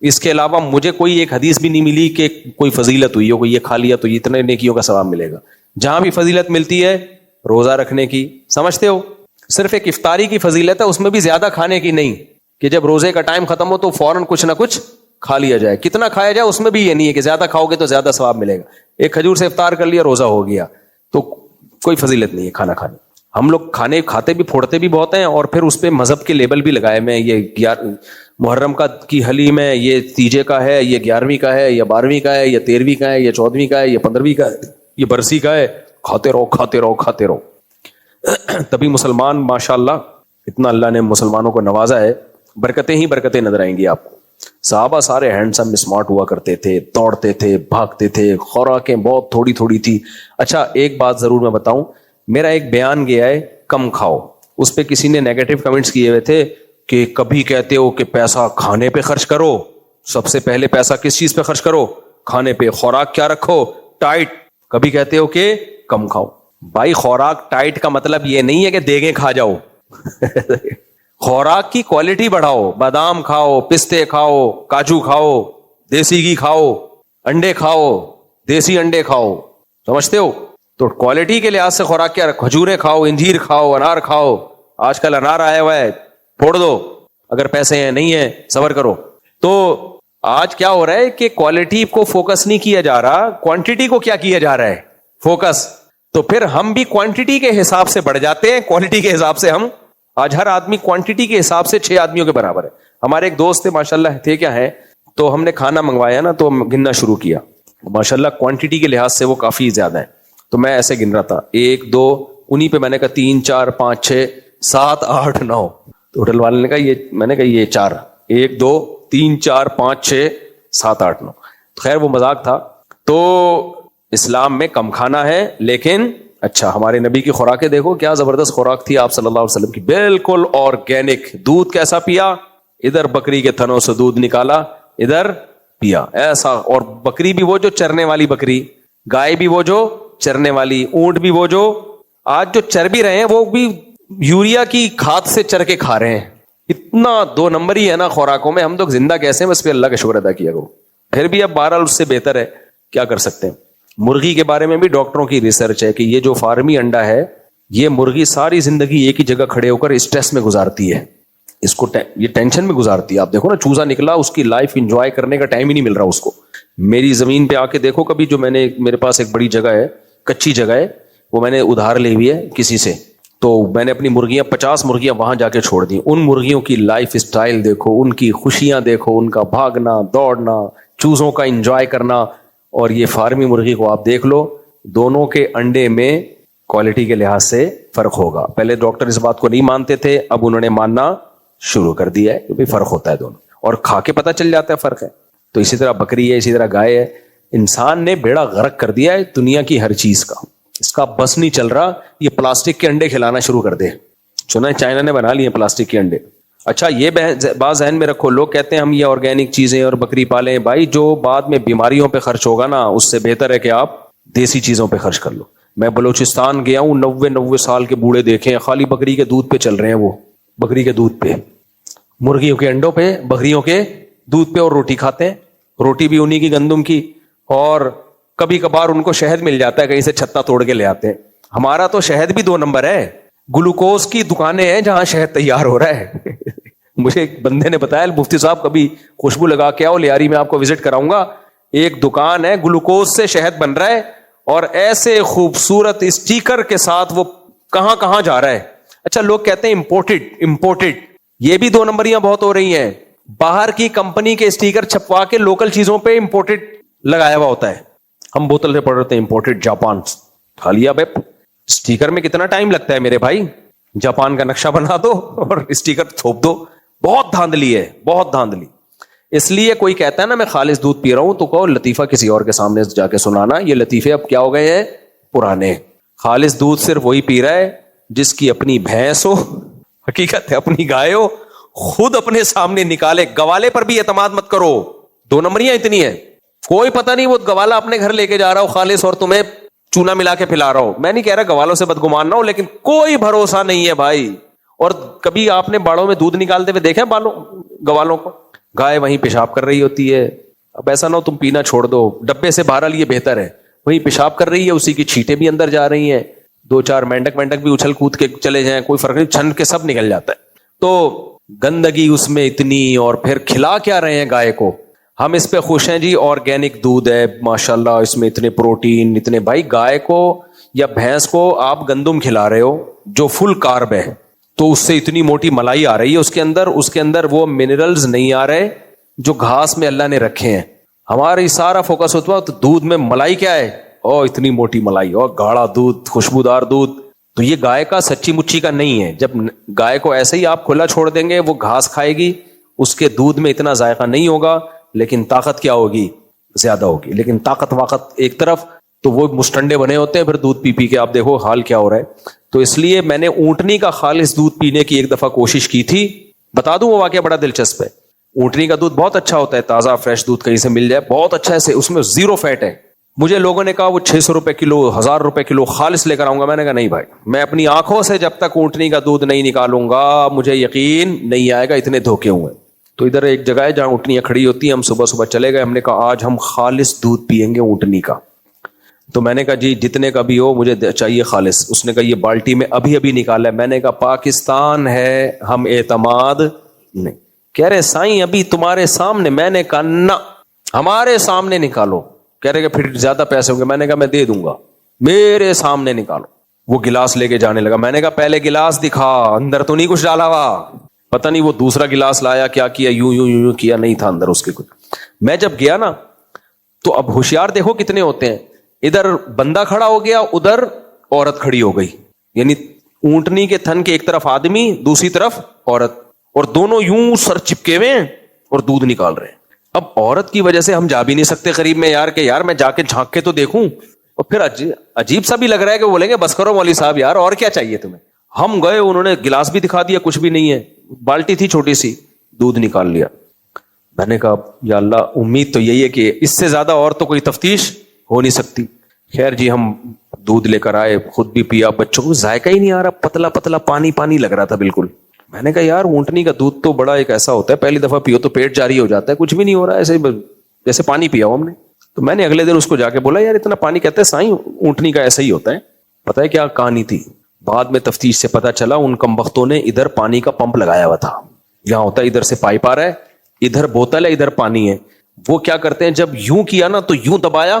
اس کے علاوہ مجھے کوئی ایک حدیث بھی نہیں ملی کہ کوئی فضیلت ہوئی ہو کہ یہ کھا لیا تو اتنے نیکیوں کا ثواب ملے گا. جہاں بھی فضیلت ملتی ہے روزہ رکھنے کی, سمجھتے ہو, صرف ایک افطاری کی فضیلت ہے, اس میں بھی زیادہ کھانے کی نہیں کہ جب روزے کا ٹائم ختم ہو تو فوراً کچھ نہ کچھ کھا لیا جائے. کتنا کھایا جائے اس میں بھی یہ نہیں ہے کہ زیادہ کھاؤ گے تو زیادہ ثواب ملے گا. ایک کھجور سے افطار کر لیا روزہ ہو گیا, تو کوئی فضیلت نہیں ہے کھانا کھانے. ہم لوگ کھانے کھاتے بھی پھوڑتے بھی بہت ہیں, اور پھر اس پہ مذہب کے لیبل بھی لگائے ہوئے ہیں. یہ محرم کی حلیم ہے, یہ تیجے کا ہے, یہ 11ویں کا ہے, یہ 12ویں کا ہے, یہ 13ویں کا ہے, یہ 14ویں کا ہے, یہ 15ویں کا ہے, یہ برسی کا ہے. کھاتے رہو کھاتے رہو کھاتے رہو. تبھی مسلمان ماشاءاللہ اتنا اللہ نے مسلمانوں کو نوازا ہے, برکتیں ہی برکتیں نظر آئیں گی آپ کو. صحابہ سارے ہینڈسم اسمارٹ ہوا کرتے تھے, دوڑتے تھے, بھاگتے تھے, خوراکیں بہت تھوڑی تھوڑی تھی. اچھا ایک بات ضرور میں بتاؤں, میرا ایک بیان گیا ہے کم کھاؤ, اس پہ کسی نے نیگیٹو کمنٹس کیے ہوئے تھے کہ کبھی کہتے ہو کہ پیسہ کھانے پہ خرچ کرو, سب سے پہلے پیسہ کس چیز پہ خرچ کرو, کھانے پہ. خوراک کیا رکھو, ٹائٹ. کبھی کہتے ہو کہ کم کھاؤ. بھائی خوراک ٹائٹ کا مطلب یہ نہیں ہے کہ دیگیں کھا جاؤ. خوراک کی کوالٹی بڑھاؤ, بادام کھاؤ, پستے کھاؤ, کاجو کھاؤ, دیسی گھی کھاؤ, انڈے کھاؤ, دیسی انڈے کھاؤ, سمجھتے ہو. تو کوالٹی کے لحاظ سے خوراک کیا رکھو, کھجوریں کھاؤ, انجیر کھاؤ, انار کھاؤ. آج کل انار آیا ہوا ہے, پھوڑ دو اگر پیسے ہیں, نہیں ہیں صبر کرو. تو آج کیا ہو رہا ہے کہ کوالٹی کو فوکس نہیں کیا جا رہا, کوانٹٹی کو کیا کیا جا رہا ہے فوکس. تو پھر ہم بھی کوانٹٹی کے حساب سے بڑھ جاتے ہیں, کوالٹی کے حساب سے ہم آج ہر آدمی کوانٹٹی کے حساب سے 6 آدمیوں کے برابر ہے. ہمارے ایک دوست تھے ماشاءاللہ تھے کیا ہے, تو ہم نے کھانا منگوایا نا تو گننا شروع کیا. ماشاءاللہ کوانٹٹی کے لحاظ سے وہ کافی زیادہ ہے, تو میں ایسے گن رہا تھا 1 2, انہیں پہ میں نے کہا 3 4 5 6 7 8 9. تو ہوٹل والے نے کہا یہ, میں نے کہا یہ 4, 1 2 3 4 5 6 7 8 9. خیر وہ مذاق تھا. تو اسلام میں کم کھانا ہے لیکن اچھا. ہمارے نبی کی خوراکیں دیکھو کیا زبردست خوراک تھی آپ صلی اللہ علیہ وسلم کی, بالکل آرگینک. دودھ کیسا پیا, ادھر بکری کے تھنوں سے دودھ نکالا ادھر پیا ایسا. اور بکری بھی وہ جو چرنے والی بکری, گائے بھی وہ جو چرنے والی, اونٹ بھی وہ جو آج جو چر بھی رہے ہیں وہ بھی یوریا کی کھاد سے چر کے کھا رہے ہیں. اتنا 2 نمبر ہی ہے نا خوراکوں میں. ہم تو زندہ کیسے ہیں, بس پہ اللہ کا شکر ادا کیا کرو. پھر بھی اب بہرحال اس سے بہتر ہے, کیا کر سکتے ہیں. مرغی کے بارے میں بھی ڈاکٹروں کی ریسرچ ہے کہ یہ جو فارمی انڈا ہے, یہ مرغی ساری زندگی ایک ہی جگہ کھڑے ہو کر اسٹریس میں گزارتی ہے, اس کو یہ ٹینشن میں گزارتی ہے. آپ دیکھو نا چوزا نکلا, اس کی لائف انجوائے کرنے کا ٹائم ہی نہیں مل رہا اس کو. میری زمین پہ آ کے دیکھو کبھی, جو میرے پاس ایک بڑی جگہ ہے, کچی جگہ ہے, وہ میں نے ادھار لی ہوئی ہے کسی سے. تو میں نے اپنی مرغیاں 50 مرغیاں وہاں جا کے چھوڑ دی. ان مرغیوں کی لائف اسٹائل دیکھو, ان کی خوشیاں دیکھو, ان کا بھاگنا دوڑنا, چوزوں کا انجوائے کرنا. اور یہ فارمی مرغی کو آپ دیکھ لو, دونوں کے انڈے میں کوالٹی کے لحاظ سے فرق ہوگا. پہلے ڈاکٹر اس بات کو نہیں مانتے تھے, اب انہوں نے ماننا شروع کر دیا ہے کہ فرق ہوتا ہے دونوں, اور کھا کے پتہ چل جاتا ہے فرق ہے. تو اسی طرح بکری ہے, اسی طرح گائے ہے. انسان نے بیڑا غرق کر دیا ہے دنیا کی ہر چیز کا, اس کا بس نہیں چل رہا. یہ پلاسٹک کے انڈے کھلانا شروع کر دے. سنا ہے چائنا نے بنا لیے پلاسٹک کے انڈے. اچھا یہ بات ذہن میں رکھو, لوگ کہتے ہیں ہم یہ آرگینک چیزیں اور بکری پالیں. بھائی جو بعد میں بیماریوں پہ خرچ ہوگا نا, اس سے بہتر ہے کہ آپ دیسی چیزوں پہ خرچ کر لو. میں بلوچستان گیا ہوں, 90 سال کے بوڑھے دیکھے ہیں, خالی بکری کے دودھ پہ چل رہے ہیں. وہ بکری کے دودھ پہ, مرغیوں کے انڈوں پہ, بکریوں کے دودھ پہ, اور روٹی کھاتے ہیں. روٹی بھی انہی کی گندم کی, اور کبھی کبھار ان کو شہد مل جاتا ہے, کہیں سے چھتا توڑ کے لے آتے ہیں. ہمارا تو شہد بھی 2 نمبر ہے. گلوکوز کی دکانیں ہیں جہاں شہد تیار ہو رہا ہے. مجھے ایک بندے نے بتایا, مفتی صاحب کبھی خوشبو لگا کے آؤ, لیاری میں آپ کو وزٹ کراؤں گا. ایک دکان ہے گلوکوز سے شہد بن رہا ہے, اور ایسے خوبصورت اسٹیکر کے ساتھ وہ کہاں کہاں جا رہا ہے. اچھا لوگ کہتے ہیں امپورٹڈ, یہ بھی 2 نمبریاں بہت ہو رہی ہیں. باہر کی کمپنی کے اسٹیکر چھپوا کے لوکل چیزوں پہ امپورٹڈ لگایا ہوا ہوتا ہے. ہم بوتل سے پڑھ رہے ہیں امپورٹڈ جاپان. کھا لیا بے, اسٹیکر میں کتنا ٹائم لگتا ہے میرے بھائی, جاپان کا نقشہ بنا دو اور اسٹیکر تھوپ دو. بہت دھاندلی ہے, بہت دھاندلی. اس لیے کوئی کہتا ہے نا میں خالص دودھ پی رہا ہوں, تو کہو لطیفہ کسی اور کے سامنے جا کے سنانا. یہ لطیفے اب کیا ہو گئے ہیں, پرانے. خالص دودھ صرف وہی پی رہا ہے جس کی اپنی بھینس ہو, حقیقت ہے اپنی گائے ہو, خود اپنے سامنے نکالے. گوالے پر بھی اعتماد مت کرو, 2 نمبریاں اتنی ہیں. کوئی پتہ نہیں وہ گوالا اپنے گھر لے کے جا رہا ہو خالص, اور تمہیں چونا ملا کے پلا رہا ہو. میں نہیں کہہ رہا گوالوں سے بدگمان نہ ہو, لیکن کوئی بھروسہ نہیں ہے بھائی. اور کبھی آپ نے باڑوں میں دودھ نکالتے ہوئے دیکھا گوالوں کو, گائے وہیں پیشاب کر رہی ہوتی ہے. اب ایسا نہ ہو تم پینا چھوڑ دو, ڈبے سے بہرحال یہ بہتر ہے. وہیں پیشاب کر رہی ہے, اسی کی چھینٹیں بھی اندر جا رہی ہیں, 2-4 مینڈک بھی اچھل کود کے چلے جائیں, کوئی فرق نہیں, چھن کے سب نکل جاتا ہے. تو گندگی اس میں اتنی, اور پھر کھلا کیا رہے ہیں گائے کو. ہم اس پہ خوش ہیں جی, آرگینک دودھ ہے ماشاءاللہ, اس میں اتنے پروٹین اتنے. بھائی گائے کو یا بھینس کو آپ گندم کھلا رہے ہو جو فل کارب ہے, تو اس سے اتنی موٹی ملائی آ رہی ہے اس کے اندر وہ منرلز نہیں آ رہے جو گھاس میں اللہ نے رکھے ہیں. ہماری سارا فوکس ہوتا ہے تو دودھ میں ملائی کیا ہے, اتنی موٹی ملائی, اور گاڑھا دودھ, خوشبودار دودھ. تو یہ گائے کا سچی مچی کا نہیں ہے. جب گائے کو ایسے ہی آپ کھلا چھوڑ دیں گے, وہ گھاس کھائے گی, اس کے دودھ میں اتنا ذائقہ نہیں ہوگا, لیکن طاقت کیا ہوگی, زیادہ ہوگی. لیکن طاقت ایک طرف, تو وہ مسٹنڈے بنے ہوتے ہیں پھر دودھ پی پی کے. آپ دیکھو حال کیا ہو رہا ہے. تو اس لیے میں نے اونٹنی کا خالص دودھ پینے کی ایک دفعہ کوشش کی تھی. بتا دوں وہ واقعہ بڑا دلچسپ ہے. اونٹنی کا دودھ بہت اچھا ہوتا ہے, تازہ فریش دودھ کہیں سے مل جائے, بہت اچھا ہے, اس میں 0 فیٹ ہے. مجھے لوگوں نے کہا وہ 600 روپے کلو, 1000 روپے کلو خالص لے کر آؤں گا. میں نے کہا نہیں بھائی, میں اپنی آنکھوں سے جب تک اونٹنی کا دودھ نہیں نکالوں گا مجھے یقین نہیں آئے گا, اتنے دھوکے ہوئے. تو ادھر ایک جگہ ہے جہاں اونٹنیاں کھڑی ہوتی ہیں, ہم صبح صبح چلے گئے. ہم نے کہا آج ہم خالص دودھ پیئیں گے اونٹنی کا. تو میں نے کہا جی جتنے کا بھی ہو مجھے چاہیے خالص. اس نے کہا یہ بالٹی میں ابھی نکالا ہے. میں نے کہا پاکستان ہے, ہم اعتماد نہیں. کہہ رہے سائیں ابھی تمہارے سامنے. میں نے کہا نہ, ہمارے سامنے نکالو. کہہ رہے کہ پھر زیادہ پیسے ہوں گے. میں نے کہا میں دے دوں گا, میرے سامنے نکالو. وہ گلاس لے کے جانے لگا. میں نے کہا پہلے گلاس دکھا, اندر تو نہیں کچھ ڈالا ہوا. پتہ نہیں وہ دوسرا گلاس لایا, کیا کیا, یوں یوں یوں کیا, نہیں تھا اندر اس کے کچھ. میں جب گیا نا تو اب ہوشیار دیکھو کتنے ہوتے ہیں, ادھر بندہ کھڑا ہو گیا, ادھر عورت کھڑی ہو گئی, یعنی اونٹنی کے تھن کے ایک طرف آدمی, دوسری طرف عورت, اور دونوں یوں سر چپکے ہوئے ہیں اور دودھ نکال رہے ہیں. اب عورت کی وجہ سے ہم جا بھی نہیں سکتے قریب میں یار, کہ یار میں جا کے جھانک کے تو دیکھوں, اور پھر عجیب سا بھی لگ رہا ہے کہ بولیں گے بس کرو مولوی صاحب یار اور کیا چاہیے تمہیں. ہم گئے, انہوں نے گلاس بھی دکھا دیا, کچھ بھی نہیں ہے, بالٹی تھی چھوٹی سی, دودھ نکال لیا. میں نے کہا یا اللہ, امید تو یہی ہے کہ اس سے زیادہ اور تو کوئی تفتیش ہو نہیں سکتی. خیر جی, ہم دودھ لے کر آئے, خود بھی پیا, بچوں کو ذائقہ ہی نہیں آ رہا, پتلا پتلا پانی پانی لگ رہا تھا بالکل. میں نے کہا یار اونٹنی کا دودھ تو بڑا ایک ایسا ہوتا ہے, پہلی دفعہ پیو تو پیٹ جاری ہو جاتا ہے, کچھ بھی نہیں ہو رہا, ایسے جیسے پانی پیا ہو ہم نے. تو میں نے اگلے دن اس کو جا کے بولا یار اتنا پانی, کہتے ہیں سائیں اونٹنی کا ایسا ہی ہوتا ہے. پتہ ہے کیا کہانی تھی, بعد میں تفتیش سے پتا چلا ان کمبختوں نے ادھر پانی کا پمپ لگایا ہوا تھا. یہاں ہوتا ہے ادھر سے پائپ آ رہا ہے, ادھر بوتل ہے, ادھر پانی ہے. وہ کیا کرتے ہیں, جب یوں کیا نا تو یوں دبایا,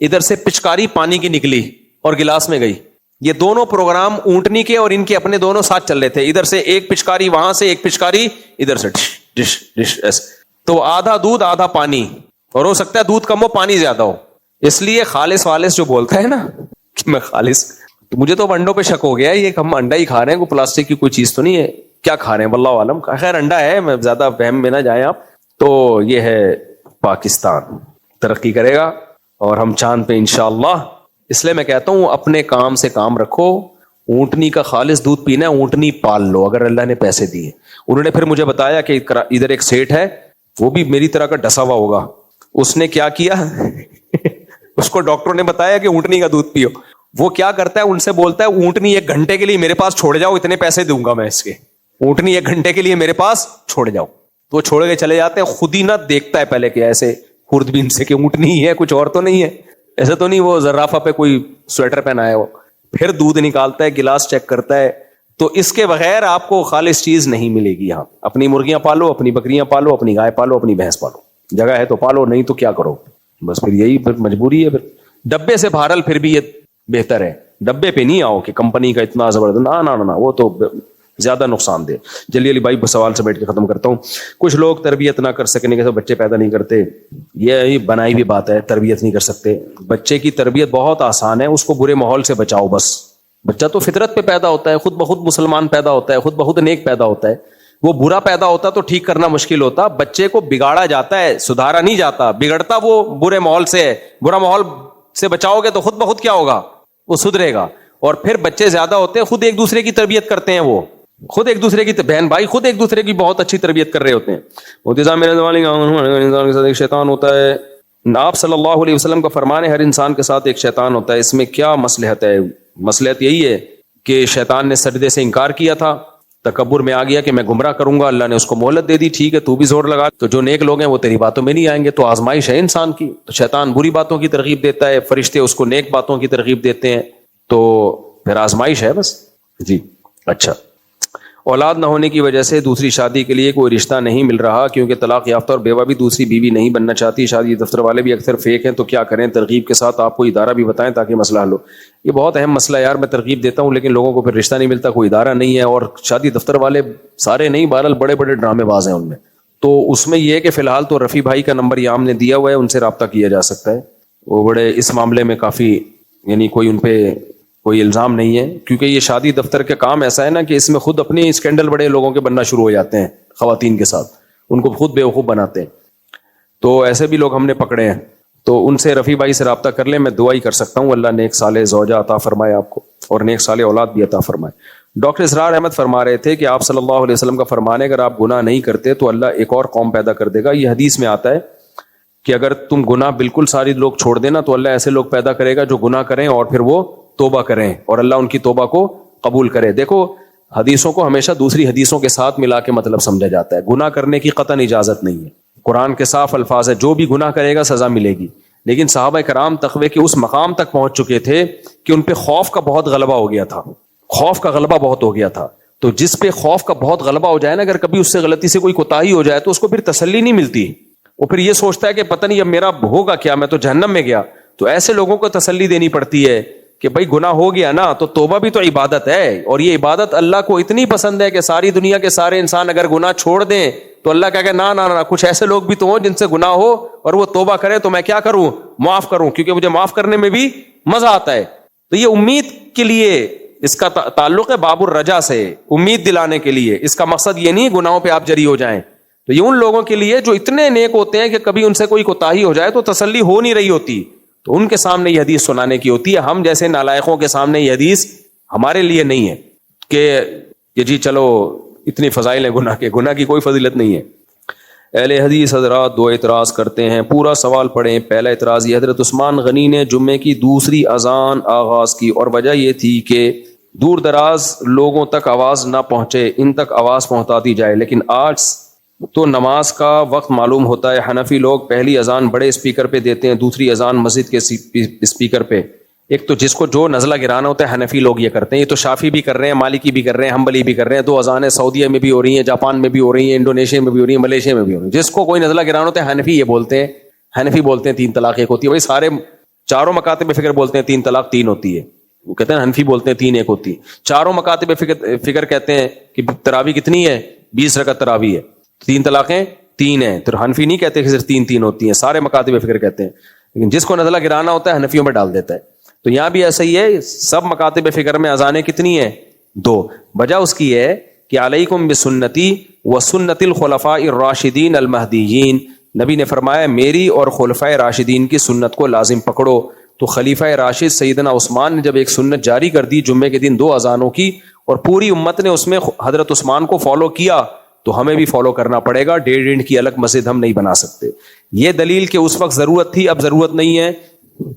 ادھر سے پچکاری پانی کی نکلی اور گلاس میں گئی. یہ دونوں پروگرام اونٹنی کے اور ان کے اپنے دونوں ساتھ چل رہے تھے, ادھر سے ایک پچکاری, وہاں سے ایک پچکاری, ادھر سے ڈش ڈش ڈش ایسے. تو آدھا دودھ آدھا پانی, اور ہو سکتا ہے دودھ کم ہو پانی زیادہ ہو. اس لیے خالص والص جو بولتا ہے نا کہ میں خالص, تو مجھے تو انڈوں پہ شک ہو گیا, یہ ہم انڈا ہی کھا رہے ہیں, کوئی پلاسٹک کی کوئی چیز تو نہیں ہے, کیا کھا رہے ہیں واللہ عالم. خیر انڈا ہے, میں زیادہ وہم میں نہ جائیں آپ. تو یہ ہے پاکستان ترقی کرے گا اور ہم چاند پہ انشاءاللہ. اس لیے میں کہتا ہوں اپنے کام سے کام رکھو. اونٹنی کا خالص دودھ پینا ہے, اونٹنی پال لو اگر اللہ نے پیسے دیے. انہوں نے پھر مجھے بتایا کہ ادھر ایک سیٹ ہے, وہ بھی میری طرح کا ڈسا ہوا ہوگا. اس نے کیا کیا اس کو ڈاکٹر نے بتایا کہ اونٹنی کا دودھ پیو. وہ کیا کرتا ہے, ان سے بولتا ہے اونٹنی 1 گھنٹے کے لیے میرے پاس چھوڑ جاؤ, اتنے پیسے دوں گا میں اس کے. اونٹنی 1 گھنٹے کے لیے میرے پاس چھوڑ جاؤ. تو وہ چھوڑ کے چلے جاتے ہیں, خود ہی نہ دیکھتا ہے پہلے کہ ایسے خوردبین سے کہ اونٹنی ہے, کچھ اور تو نہیں ہے, ایسے تو نہیں وہ زرافہ پہ کوئی سویٹر پہنا ہے. وہ پھر دودھ نکالتا ہے, گلاس چیک کرتا ہے. تو اس کے بغیر آپ کو خالص چیز نہیں ملے گی. یہاں اپنی مرغیاں پالو, اپنی بکریاں پالو, اپنی گائے پالو, اپنی بھینس پالو, جگہ ہے تو پالو, نہیں تو کیا کرو, بس پھر یہی مجبوری ہے. پھر ڈبے سے بھارل پھر بھی یہ بہتر ہے, ڈبے پہ نہیں آؤ کہ کمپنی کا اتنا زبردست, نہ وہ تو زیادہ نقصان دہ. جلی علی بھائی سوال سے بیٹھ کے ختم کرتا ہوں. کچھ لوگ تربیت نہ کر سکنے کے بچے پیدا نہیں کرتے, یہ بنائی بھی بات ہے, تربیت نہیں کر سکتے. بچے کی تربیت بہت آسان ہے, اس کو برے ماحول سے بچاؤ بس. بچہ تو فطرت پہ پیدا ہوتا ہے, خود بخود مسلمان پیدا ہوتا ہے, خود بخود نیک پیدا ہوتا ہے. وہ برا پیدا ہوتا تو ٹھیک کرنا مشکل ہوتا. بچے کو بگاڑا جاتا ہے, سدھارا نہیں جاتا. بگڑتا وہ برے ماحول سے ہے, برا ماحول سے بچاؤ گے تو خود بخود کیا ہوگا, وہ سدھرے گا. اور پھر بچے زیادہ ہوتے ہیں, خود ایک دوسرے کی تربیت کرتے ہیں, وہ خود ایک دوسرے کی بہن بھائی خود ایک دوسرے کی بہت اچھی تربیت کر رہے ہوتے ہیں. میرے انسان کے ساتھ ایک شیطان ہوتا ہے. آپ صلی اللہ علیہ وسلم کا فرمان ہے ہر انسان کے ساتھ ایک شیطان ہوتا ہے. اس میں کیا مصلحت ہے؟ مصلحت یہی ہے کہ شیطان نے سجدے سے انکار کیا تھا, تکبر میں آ گیا کہ میں گمراہ کروں گا, اللہ نے اس کو مہلت دے دی, ٹھیک ہے تو بھی زور لگا. تو جو نیک لوگ ہیں وہ تیری باتوں میں نہیں آئیں گے, تو آزمائش ہے انسان کی. تو شیطان بری باتوں کی ترغیب دیتا ہے, فرشتے اس کو نیک باتوں کی ترغیب دیتے ہیں, تو پھر آزمائش ہے بس. جی اچھا, اولاد نہ ہونے کی وجہ سے دوسری شادی کے لیے کوئی رشتہ نہیں مل رہا, کیونکہ طلاق یافتہ اور بیوہ بھی دوسری بیوی نہیں بننا چاہتی. شادی دفتر والے بھی اکثر فیک ہیں, تو کیا کریں؟ ترغیب کے ساتھ آپ کو ادارہ بھی بتائیں تاکہ مسئلہ حل ہو. یہ بہت اہم مسئلہ ہے یار, میں ترغیب دیتا ہوں لیکن لوگوں کو پھر رشتہ نہیں ملتا, کوئی ادارہ نہیں ہے. اور شادی دفتر والے سارے نہیں, بہرحال بڑے بڑے ڈرامے باز ہیں ان میں. تو اس میں یہ ہے کہ فی الحال تو رفیع بھائی کا نمبر یام نے دیا ہوا ہے, ان سے رابطہ کیا جا سکتا ہے. وہ بڑے اس معاملے میں کافی, یعنی کوئی ان پہ کوئی الزام نہیں ہے, کیونکہ یہ شادی دفتر کا کام ایسا ہے نا کہ اس میں خود اپنے اسکینڈل بڑے لوگوں کے بننا شروع ہو جاتے ہیں خواتین کے ساتھ, ان کو خود بیوقوف بناتے ہیں. تو ایسے بھی لوگ ہم نے پکڑے ہیں. تو ان سے رفیع بھائی سے رابطہ کر لیں, میں دعا ہی کر سکتا ہوں اللہ نیک صالح زوجہ عطا فرمائے آپ کو, اور نیک صالح اولاد بھی عطا فرمائے. ڈاکٹر اسرار احمد فرما رہے تھے کہ آپ صلی اللہ علیہ وسلم کا فرمان ہے اگر آپ گناہ نہیں کرتے تو اللہ ایک اور قوم پیدا کر دے گا. یہ حدیث میں آتا ہے کہ اگر تم گناہ بالکل ساری لوگ چھوڑ دینا تو اللہ ایسے لوگ پیدا کرے گا جو گناہ کریں اور پھر وہ توبہ کریں اور اللہ ان کی توبہ کو قبول کرے. دیکھو حدیثوں کو ہمیشہ دوسری حدیثوں کے ساتھ ملا کے مطلب سمجھا جاتا ہے. گناہ کرنے کی قطعاً اجازت نہیں ہے, قرآن کے صاف الفاظ ہے جو بھی گناہ کرے گا سزا ملے گی. لیکن صحابہ کرام تقوی کے اس مقام تک پہنچ چکے تھے کہ ان پہ خوف کا بہت غلبہ ہو گیا تھا, خوف کا غلبہ بہت ہو گیا تھا. تو جس پہ خوف کا بہت غلبہ ہو جائے نا, اگر کبھی اس سے غلطی سے کوئی کوتاہی ہو جائے تو اس کو پھر تسلی نہیں ملتی. وہ پھر یہ سوچتا ہے کہ پتہ نہیں اب میرا ہوگا کیا, میں تو جہنم میں گیا. تو ایسے لوگوں کو تسلی دینی پڑتی ہے کہ بھائی گناہ ہو گیا نا تو توبہ بھی تو عبادت ہے, اور یہ عبادت اللہ کو اتنی پسند ہے کہ ساری دنیا کے سارے انسان اگر گناہ چھوڑ دیں تو اللہ کہے گا نہ کچھ ایسے لوگ بھی تو ہوں جن سے گناہ ہو اور وہ توبہ کرے تو میں کیا کروں, معاف کروں, کیونکہ مجھے معاف کرنے میں بھی مزہ آتا ہے. تو یہ امید کے لیے اس کا تعلق ہے باب الرجا سے, امید دلانے کے لیے. اس کا مقصد یہ نہیں گناہوں پہ آپ جری ہو جائیں. تو یہ ان لوگوں کے لیے جو اتنے نیک ہوتے ہیں کہ کبھی ان سے کوئی کوتاہی ہو جائے تو تسلی ہو نہیں رہی ہوتی, تو ان کے سامنے یہ حدیث سنانے کی ہوتی ہے. ہم جیسے نالائقوں کے سامنے یہ حدیث ہمارے لیے نہیں ہے کہ جی چلو اتنی فضائل ہیں گناہ کے, گناہ کی کوئی فضیلت نہیں ہے. اہل حدیث حضرات دو اعتراض کرتے ہیں, پورا سوال پڑھیں. پہلا اعتراض یہ, حضرت عثمان غنی نے جمعے کی دوسری اذان آغاز کی اور وجہ یہ تھی کہ دور دراز لوگوں تک آواز نہ پہنچے, ان تک آواز پہنچا دی جائے. لیکن آج تو نماز کا وقت معلوم ہوتا ہے. حنفی لوگ پہلی اذان بڑے اسپیکر پہ دیتے ہیں, دوسری اذان مسجد کے اسپیکر پہ. ایک تو جس کو جو نزلہ گرانا ہوتا ہے حنفی لوگ یہ کرتے ہیں, یہ تو شافی بھی کر رہے ہیں, مالکی بھی کر رہے ہیں, حنبلی بھی کر رہے ہیں. دو اذانیں سعودیہ میں بھی ہو رہی ہیں, جاپان میں بھی ہو رہی ہیں, انڈونیشیا میں بھی ہو رہی ہیں, ملیشیا میں بھی ہو رہی ہیں. جس کو کوئی نزلہ گرانا ہوتا ہے حنفی یہ بولتے ہیں, حنفی بولتے ہیں 3 طلاق 1 ہوتی ہے. بھائی سارے چاروں مکاتب فکر بولتے ہیں 3 طلاق 3 ہوتی ہے, وہ کہتے ہیں حنفی بولتے ہیں 3 1 ہوتی ہے. چاروں مکاتب فکر کہتے ہیں کہ تراویح کتنی ہے, 20 رکعت تراویح ہے, 3 طلاقیں 3 ہیں. تو حنفی نہیں کہتے کہ صرف 3 3 ہوتی ہیں, سارے مکاتب فکر کہتے ہیں. لیکن جس کو نزلہ گرانا ہوتا ہے حنفیوں میں ڈال دیتا ہے. تو یہاں بھی ایسا ہی ہے, سب مکاتب فکر میں اذانیں کتنی ہیں 2. وجہ اس کی ہے کہ علیکم بسنتی و سنت الخلفاء الراشدین المہدیین, نبی نے فرمایا میری اور خلفائے راشدین کی سنت کو لازم پکڑو. تو خلیفہ راشد سیدنا عثمان نے جب ایک سنت جاری کر دی جمعے کے دن 2 اذانوں کی, اور پوری امت نے اس میں حضرت عثمان کو فالو کیا, تو ہمیں بھی فالو کرنا پڑے گا. 1.5 اینٹ کی الگ مسجد ہم نہیں بنا سکتے. یہ دلیل کہ اس وقت ضرورت تھی اب ضرورت نہیں ہے,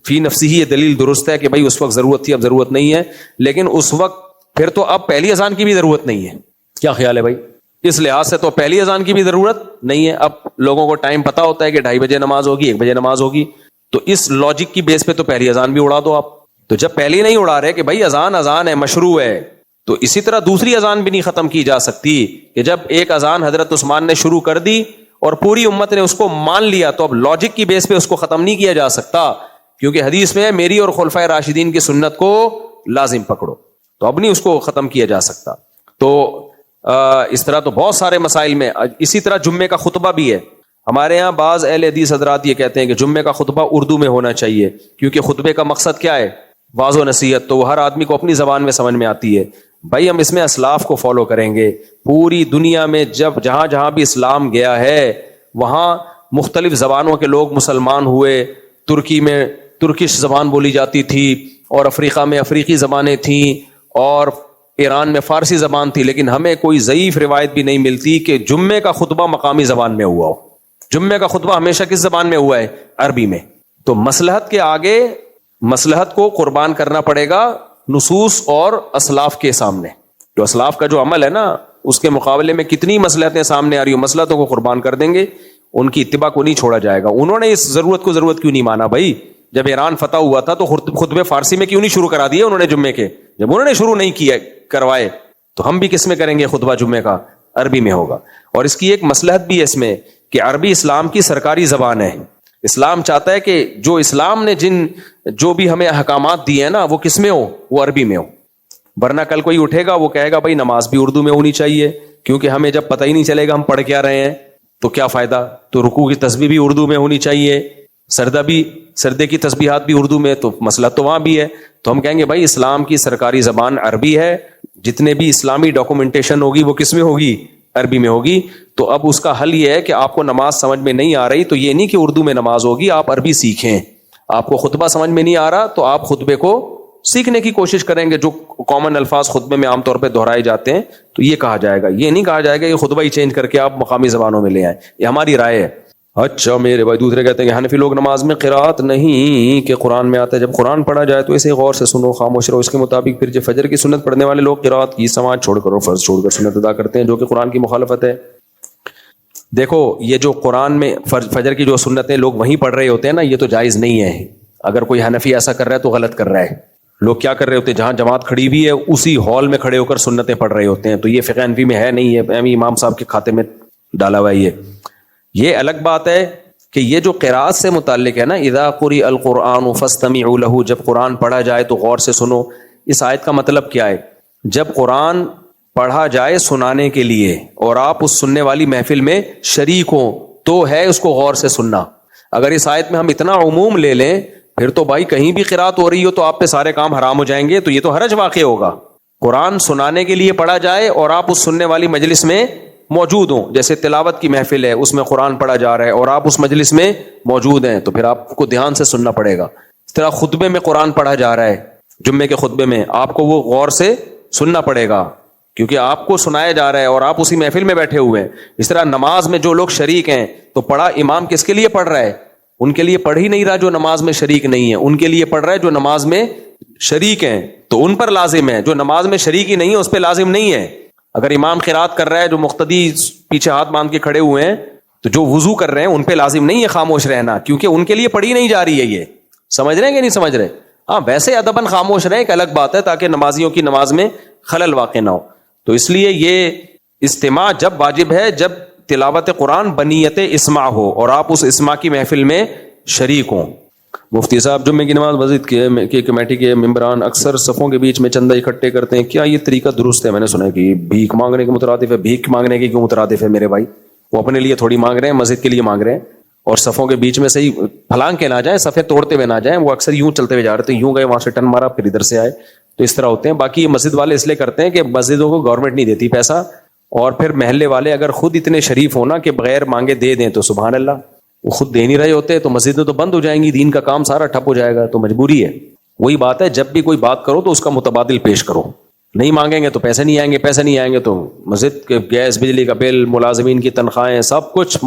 فی نفسی ہی یہ دلیل درست ہے کہ بھائی اس وقت ضرورت تھی اب ضرورت نہیں ہے, لیکن اس وقت پھر تو اب پہلی اذان کی بھی ضرورت نہیں ہے. کیا خیال ہے بھائی؟ اس لحاظ سے تو پہلی اذان کی بھی ضرورت نہیں ہے. اب لوگوں کو ٹائم پتا ہوتا ہے کہ 2:30 بجے نماز ہوگی, 1 بجے نماز ہوگی, تو اس لاجک کی بیس پہ تو پہلی اذان بھی اڑا دو آپ. تو جب پہلی نہیں اڑا رہے کہ بھائی اذان ہے, مشروع ہے, تو اسی طرح دوسری اذان بھی نہیں ختم کی جا سکتی کہ جب ایک اذان حضرت عثمان نے شروع کر دی اور پوری امت نے اس کو مان لیا تو اب لاجک کی بیس پہ اس کو ختم نہیں کیا جا سکتا, کیونکہ حدیث میں میری اور خلفائے راشدین کی سنت کو لازم پکڑو, تو اب نہیں اس کو ختم کیا جا سکتا. تو اس طرح تو بہت سارے مسائل میں. اسی طرح جمعے کا خطبہ بھی ہے. ہمارے ہاں بعض اہل حدیث حضرات یہ کہتے ہیں کہ جمعے کا خطبہ اردو میں ہونا چاہیے, کیونکہ خطبے کا مقصد کیا ہے, واضح و نصیحت, تو وہ ہر آدمی کو اپنی زبان میں سمجھ میں آتی ہے. بھائی ہم اس میں اسلاف کو فالو کریں گے. پوری دنیا میں جب جہاں بھی اسلام گیا ہے وہاں مختلف زبانوں کے لوگ مسلمان ہوئے. ترکی میں ترکش زبان بولی جاتی تھی, اور افریقہ میں افریقی زبانیں تھیں, اور ایران میں فارسی زبان تھی, لیکن ہمیں کوئی ضعیف روایت بھی نہیں ملتی کہ جمعے کا خطبہ مقامی زبان میں ہوا ہو. جمعے کا خطبہ ہمیشہ کس زبان میں ہوا ہے, عربی میں. تو مصلحت کے آگے مصلحت کو قربان کرنا پڑے گا نصوص اور اسلاف کے سامنے. جو اسلاف کا جو عمل ہے نا اس کے مقابلے میں کتنی مصلحتیں سامنے آ رہی ہو, مصلحتوں کو قربان کر دیں گے, ان کی اتباع کو نہیں چھوڑا جائے گا. انہوں نے اس ضرورت کو ضرورت کیوں نہیں مانا بھائی؟ جب ایران فتح ہوا تھا تو خطبے فارسی میں کیوں نہیں شروع کرا دیے انہوں نے جمعے کے؟ جب انہوں نے شروع نہیں کیا کروائے تو ہم بھی کس میں کریں گے خطبہ جمعے کا؟ عربی میں ہوگا. اور اس کی ایک مصلحت بھی ہے اس میں کہ عربی اسلام کی سرکاری زبان ہے. اسلام چاہتا ہے کہ جو اسلام نے جو بھی ہمیں احکامات دیے ہیں نا وہ کس میں ہو, وہ عربی میں ہو. ورنہ کل کوئی اٹھے گا وہ کہے گا بھائی نماز بھی اردو میں ہونی چاہیے, کیونکہ ہمیں جب پتہ ہی نہیں چلے گا ہم پڑھ کیا رہے ہیں تو کیا فائدہ. تو رکوع کی تسبیح بھی اردو میں ہونی چاہیے, سردے کی تسبیحات بھی اردو میں, تو مسئلہ تو وہاں بھی ہے. تو ہم کہیں گے بھائی اسلام کی سرکاری زبان عربی ہے, جتنے بھی اسلامی ڈاکومنٹیشن ہوگی وہ کس میں ہوگی؟ عربی میں ہوگی. تو اب اس کا حل یہ ہے کہ آپ کو نماز سمجھ میں نہیں آ رہی تو یہ نہیں کہ اردو میں نماز ہوگی, آپ عربی سیکھیں. آپ کو خطبہ سمجھ میں نہیں آ رہا تو آپ خطبے کو سیکھنے کی کوشش کریں گے, جو کامن الفاظ خطبے میں عام طور پہ دہرائے جاتے ہیں تو یہ کہا جائے گا. یہ نہیں کہا جائے گا کہ خطبہ ہی چینج کر کے آپ مقامی زبانوں میں لے آئیں. یہ ہماری رائے ہے. اچھا میرے بھائی دوسرے کہتے ہیں کہ حنفی لوگ نماز میں قرات نہیں کہ قرآن میں آتا ہے, جب قرآن پڑھا جائے تو اسے غور سے سنو, خاموش رہو. اس کے مطابق پھر جو فجر کی سنت پڑھنے والے لوگ قرات کی سماعت چھوڑ کر فرض چھوڑ کر سنت ادا کرتے ہیں, جو کہ قرآن کی مخالفت ہے. دیکھو یہ جو قرآن میں فجر کی جو سنتیں لوگ وہیں پڑھ رہے ہوتے ہیں نا, یہ تو جائز نہیں ہے. اگر کوئی حنفی ایسا کر رہا ہے تو غلط کر رہا ہے. لوگ کیا کر رہے ہوتے ہیں, جہاں جماعت کھڑی ہوئی ہے اسی ہال میں کھڑے ہو کر سنتیں پڑھ رہے ہوتے ہیں. تو یہ فقہ حنفی میں ہے نہیں ہے, امام صاحب کے کھاتے میں ڈالا ہوا ہے. یہ الگ بات ہے کہ یہ جو قراءت سے متعلق ہے نا، اذا قرئ القرآن فاستمعوا له، جب قرآن پڑھا جائے تو غور سے سنو، اس آیت کا مطلب کیا ہے؟ جب قرآن پڑھا جائے سنانے کے لیے اور آپ اس سننے والی محفل میں شریک ہوں تو ہے اس کو غور سے سننا۔ اگر اس آیت میں ہم اتنا عموم لے لیں پھر تو بھائی کہیں بھی قرات ہو رہی ہو تو آپ پہ سارے کام حرام ہو جائیں گے، تو یہ تو حرج واقع ہوگا۔ قرآن سنانے کے لیے پڑھا جائے اور آپ اس سننے والی مجلس میں موجود ہوں، جیسے تلاوت کی محفل ہے اس میں قرآن پڑھا جا رہا ہے اور آپ اس مجلس میں موجود ہیں، تو پھر آپ کو دھیان سے سننا پڑے گا۔ اس طرح خطبے میں قرآن پڑھا جا رہا ہے، جمعے کے خطبے میں، آپ کو وہ غور سے سننا پڑے گا کیونکہ آپ کو سنایا جا رہا ہے اور آپ اسی محفل میں بیٹھے ہوئے ہیں۔ اس طرح نماز میں جو لوگ شریک ہیں تو پڑھا امام کس کے لیے پڑھ رہا ہے؟ ان کے لیے پڑھ ہی نہیں رہا جو نماز میں شریک نہیں ہے، ان کے لیے پڑھ رہا ہے جو نماز میں شریک ہیں، تو ان پر لازم ہے۔ جو نماز میں شریک ہی نہیں ہے اس پہ لازم نہیں ہے۔ اگر امام قرات کر رہا ہے، جو مقتدی پیچھے ہاتھ باندھ کے کھڑے ہوئے ہیں، تو جو وضو کر رہے ہیں ان پہ لازم نہیں ہے خاموش رہنا، کیونکہ ان کے لیے پڑھی نہیں جا رہی ہے۔ یہ سمجھ رہے ہیں کہ نہیں سمجھ رہے؟ ہاں ویسے ادباً خاموش رہیں ایک الگ بات ہے، تاکہ نمازیوں کی نماز میں خلل واقع نہ ہو۔ تو اس لیے یہ استماع جب واجب ہے جب تلاوت قرآن بنیت اسماع ہو اور آپ اس اسماع کی محفل میں شریک ہوں۔ مفتی صاحب جمعے کی نماز مسجد کے کمیٹی کے ممبران اکثر صفوں کے بیچ میں چندہ اکٹھے کرتے ہیں، کیا یہ طریقہ درست ہے؟ میں نے سنا ہے کہ بھیک مانگنے کے مترادف ہے۔ بھیک مانگنے کی کیوں مترادف ہے میرے بھائی؟ وہ اپنے لیے تھوڑی مانگ رہے ہیں، مسجد کے لیے مانگ رہے ہیں، اور صفوں کے بیچ میں صحیح پھلانگ کے نہ جائیں، صفیں توڑتے ہوئے نہ جائیں۔ وہ اکثر یوں چلتے ہوئے جا رہے تھے، یوں گئے وہاں سے ٹن مارا پھر ادھر سے آئے، تو اس طرح ہوتے ہیں۔ باقی یہ مسجد والے اس لیے کرتے ہیں کہ مسجدوں کو گورنمنٹ نہیں دیتی پیسہ، اور پھر محلے والے اگر خود اتنے شریف ہونا کہ بغیر مانگے دے دیں تو سبحان اللہ، وہ خود دے نہیں رہے ہوتے تو مسجدیں تو بند ہو جائیں گی، دین کا کام سارا ٹھپ ہو جائے گا، تو مجبوری ہے۔ وہی بات ہے، جب بھی کوئی بات کرو تو اس کا متبادل پیش کرو۔ نہیں مانگیں گے تو پیسے نہیں آئیں گے، پیسے نہیں آئیں گے تو مسجد کے گیس بجلی کا بل، ملازمین کی تنخواہیں، سب کچھ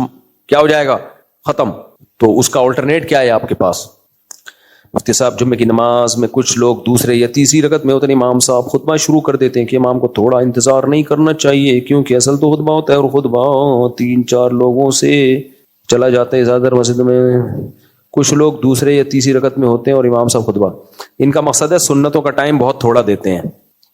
کیا ہو جائے گا؟ ختم۔ تو اس کا آلٹرنیٹ کیا ہے آپ کے پاس؟ مفتی صاحب جمعے کی نماز میں کچھ لوگ دوسرے یا تیسری رکعت میں ہوتے ہیں، امام صاحب خطبہ شروع کر دیتے ہیں کہ امام کو تھوڑا انتظار نہیں کرنا چاہیے کیونکہ اصل تو خطبہ ہوتا ہے، اور خطبہ 3-4 لوگوں سے چلا جاتا ہے زیادہ مسجد میں۔ کچھ لوگ دوسرے یا تیسری رکعت میں ہوتے ہیں اور امام صاحب خطبہ، ان کا مقصد ہے سنتوں کا ٹائم بہت تھوڑا دیتے ہیں،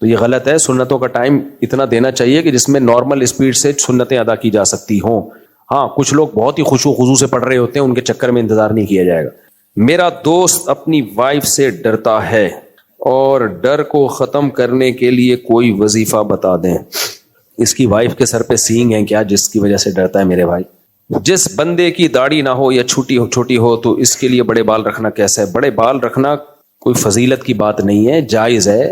تو یہ غلط ہے۔ سنتوں کا ٹائم اتنا دینا چاہیے کہ جس میں نارمل اسپیڈ سے سنتیں ادا کی جا سکتی ہوں۔ ہاں کچھ لوگ بہت ہی خشوع و خضوع سے پڑھ رہے ہوتے ہیں، ان کے چکر میں انتظار نہیں کیا جائے گا۔ میرا دوست اپنی وائف سے ڈرتا ہے اور ڈر کو ختم کرنے کے لیے کوئی وظیفہ بتا دیں۔ اس کی وائف کے سر پہ سینگ ہیں کیا جس کی وجہ سے ڈرتا ہے میرے بھائی؟ جس بندے کی داڑھی نہ ہو یا چھوٹی ہو تو اس کے لیے بڑے بال رکھنا کیسا ہے؟ بڑے بال رکھنا کوئی فضیلت کی بات نہیں ہے، جائز ہے،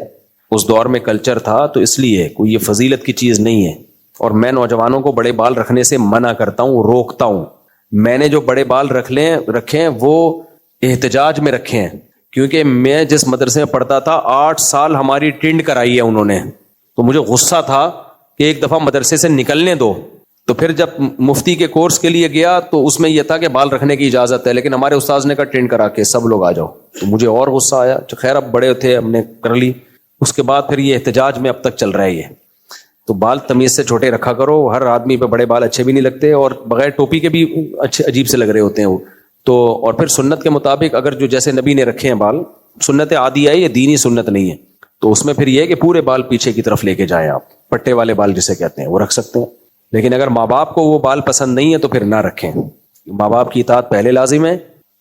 اس دور میں کلچر تھا تو اس لیے کوئی یہ فضیلت کی چیز نہیں ہے۔ اور میں نوجوانوں کو بڑے بال رکھنے سے منع کرتا ہوں، روکتا ہوں۔ میں نے جو بڑے بال رکھے ہیں وہ احتجاج میں رکھے ہیں، کیونکہ میں جس مدرسے میں پڑھتا تھا 8 سال ہماری ٹنڈ کرائی ہے انہوں نے، تو مجھے غصہ تھا کہ ایک دفعہ مدرسے سے نکلنے دو۔ تو پھر جب مفتی کے کورس کے لیے گیا تو اس میں یہ تھا کہ بال رکھنے کی اجازت ہے، لیکن ہمارے استاذ نے کہا ٹرین کرا کے سب لوگ آ جاؤ، تو مجھے اور غصہ آیا۔ خیر اب بڑے تھے، ہم نے کر لی۔ اس کے بعد پھر یہ احتجاج میں اب تک چل رہا ہے یہ۔ تو بال تمیز سے چھوٹے رکھا کرو، ہر آدمی پہ بڑے بال اچھے بھی نہیں لگتے اور بغیر ٹوپی کے بھی اچھے عجیب سے لگ رہے ہوتے ہیں وہ تو۔ اور پھر سنت کے مطابق اگر جو جیسے نبی نے رکھے ہیں بال، سنت عادی ہے، یہ دینی سنت نہیں ہے، تو اس میں پھر یہ ہے کہ پورے بال پیچھے کی طرف لے کے جائیں آپ، پٹے والے بال جسے کہتے ہیں وہ رکھ سکتے ہیں۔ لیکن اگر ماں باپ کو وہ بال پسند نہیں ہے تو پھر نہ رکھیں۔ ماں باپ کی اطاعت پہلے لازم ہے،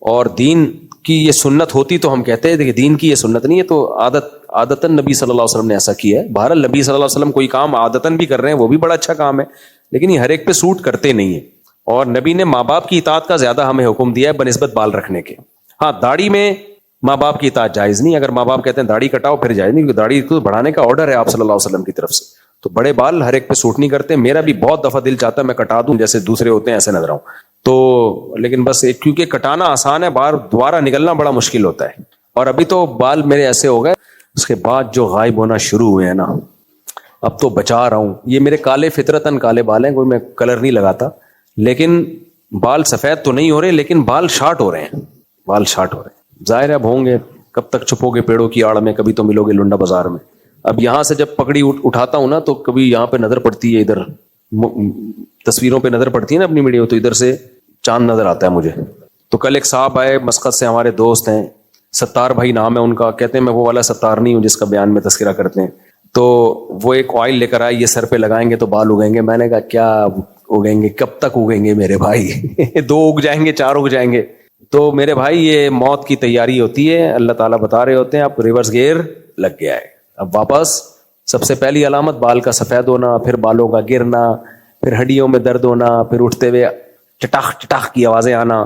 اور دین کی یہ سنت ہوتی تو ہم کہتے ہیں کہ دین کی یہ سنت نہیں ہے، تو عادتاً نبی صلی اللہ علیہ وسلم نے ایسا کیا ہے۔ بہرحال نبی صلی اللہ علیہ وسلم کوئی کام عادتاً بھی کر رہے ہیں، وہ بھی بڑا اچھا کام ہے، لیکن یہ ہر ایک پہ سوٹ کرتے نہیں ہیں۔ اور نبی نے ماں باپ کی اطاعت کا زیادہ ہمیں حکم دیا ہے بنسبت بال رکھنے کے۔ ہاں داڑھی میں ماں باپ کی اطاعت جائز نہیں، اگر ماں باپ کہتے ہیں داڑھی کٹاؤ پھر جائز نہیں، کیونکہ داڑھی کو بڑھانے کا آرڈر ہے آپ صلی اللہ علیہ وسلم کی طرف سے۔ تو بڑے بال ہر ایک پہ سوٹ نہیں کرتے، میرا بھی بہت دفعہ دل چاہتا ہے میں کٹا دوں جیسے دوسرے ہوتے ہیں ایسے نظر آؤں تو، لیکن بس کیونکہ کٹانا آسان ہے، بار دوبارہ نکلنا بڑا مشکل ہوتا ہے۔ اور ابھی تو بال میرے ایسے ہو گئے، اس کے بعد جو غائب ہونا شروع ہوئے ہیں نا، اب تو بچا رہا ہوں۔ یہ میرے کالے فطرتاً کالے بال ہیں، کوئی میں کلر نہیں لگاتا، لیکن بال سفید تو نہیں ہو رہے، لیکن بال شارٹ ہو رہے ہیں، بال شارٹ ہو رہے ہیں۔ ظاہر ہے اب ہوں گے، کب تک چھپو گے پیڑوں کی آڑ میں، کبھی تو ملو گے لنڈا بازار میں۔ اب یہاں سے جب پکڑی اٹھاتا ہوں نا تو کبھی یہاں پہ نظر پڑتی ہے، ادھر تصویروں پہ نظر پڑتی ہے نا اپنی ویڈیو، تو ادھر سے چاند نظر آتا ہے مجھے۔ تو کل ایک صاحب آئے مسقط سے، ہمارے دوست ہیں، ستار بھائی نام ہے ان کا، کہتے ہیں میں وہ والا ستار نہیں ہوں جس کا بیان میں تذکرہ کرتے ہیں۔ تو وہ ایک آئل لے کر آئے، یہ سر پہ لگائیں گے تو بال اگیں گے۔ میں نے کہا کیا اگیں گے کب تک اگیں گے میرے بھائی؟ 2 اگ جائیں گے 4 اگ جائیں گے. تو میرے بھائی یہ موت کی تیاری ہوتی ہے. اللہ تعالیٰ بتا رہے ہوتے ہیں اب ریورس گیئر لگ گیا ہے. اب واپس سب سے پہلی علامت بال کا سفید ہونا, پھر بالوں کا گرنا, پھر ہڈیوں میں درد ہونا, پھر اٹھتے ہوئے چٹاخ چٹاخ کی آوازیں آنا.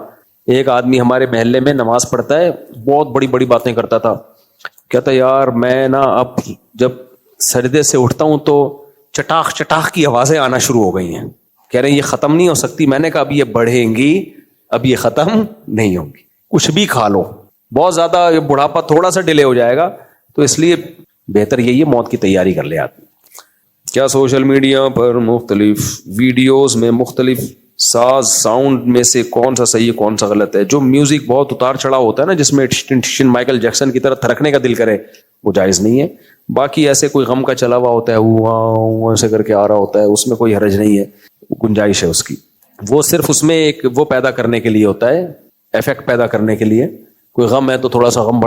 ایک آدمی ہمارے محلے میں نماز پڑھتا ہے, بہت بڑی بڑی باتیں کرتا تھا. کہتا یار میں نا اب جب سجدے سے اٹھتا ہوں تو چٹاخ چٹاخ کی آوازیں آنا شروع ہو گئی ہیں. کہہ رہے ہیں یہ ختم نہیں ہو سکتی. میں نے کہا اب یہ بڑھیں گی, اب یہ ختم نہیں ہوں گی. کچھ بھی کھا لو, بہت زیادہ بڑھاپا تھوڑا سا ڈیلے ہو جائے گا. تو اس لیے بہتر یہی ہے موت کی تیاری کر لے آدمی. کیا سوشل میڈیا پر مختلف ویڈیوز میں مختلف ساز ساؤنڈ میں سے کون سا صحیح ہے کون سا غلط ہے؟ جو میوزک بہت اتار چڑھا ہوتا ہے نا, جس میں مائیکل جیکسن کی طرح تھرکنے کا دل کرے, وہ جائز نہیں ہے. باقی ایسے کوئی غم کا چلا ہوا ہوتا ہے ایسے کر کے آ رہا ہوتا ہے, اس میں کوئی حرج نہیں ہے, گنجائش ہے اس کی. وہ صرف اس میں ایک وہ پیدا کرنے کے لیے ہوتا ہے, افیکٹ پیدا کرنے کے لیے. کوئی غم ہے تو تھوڑا سا غم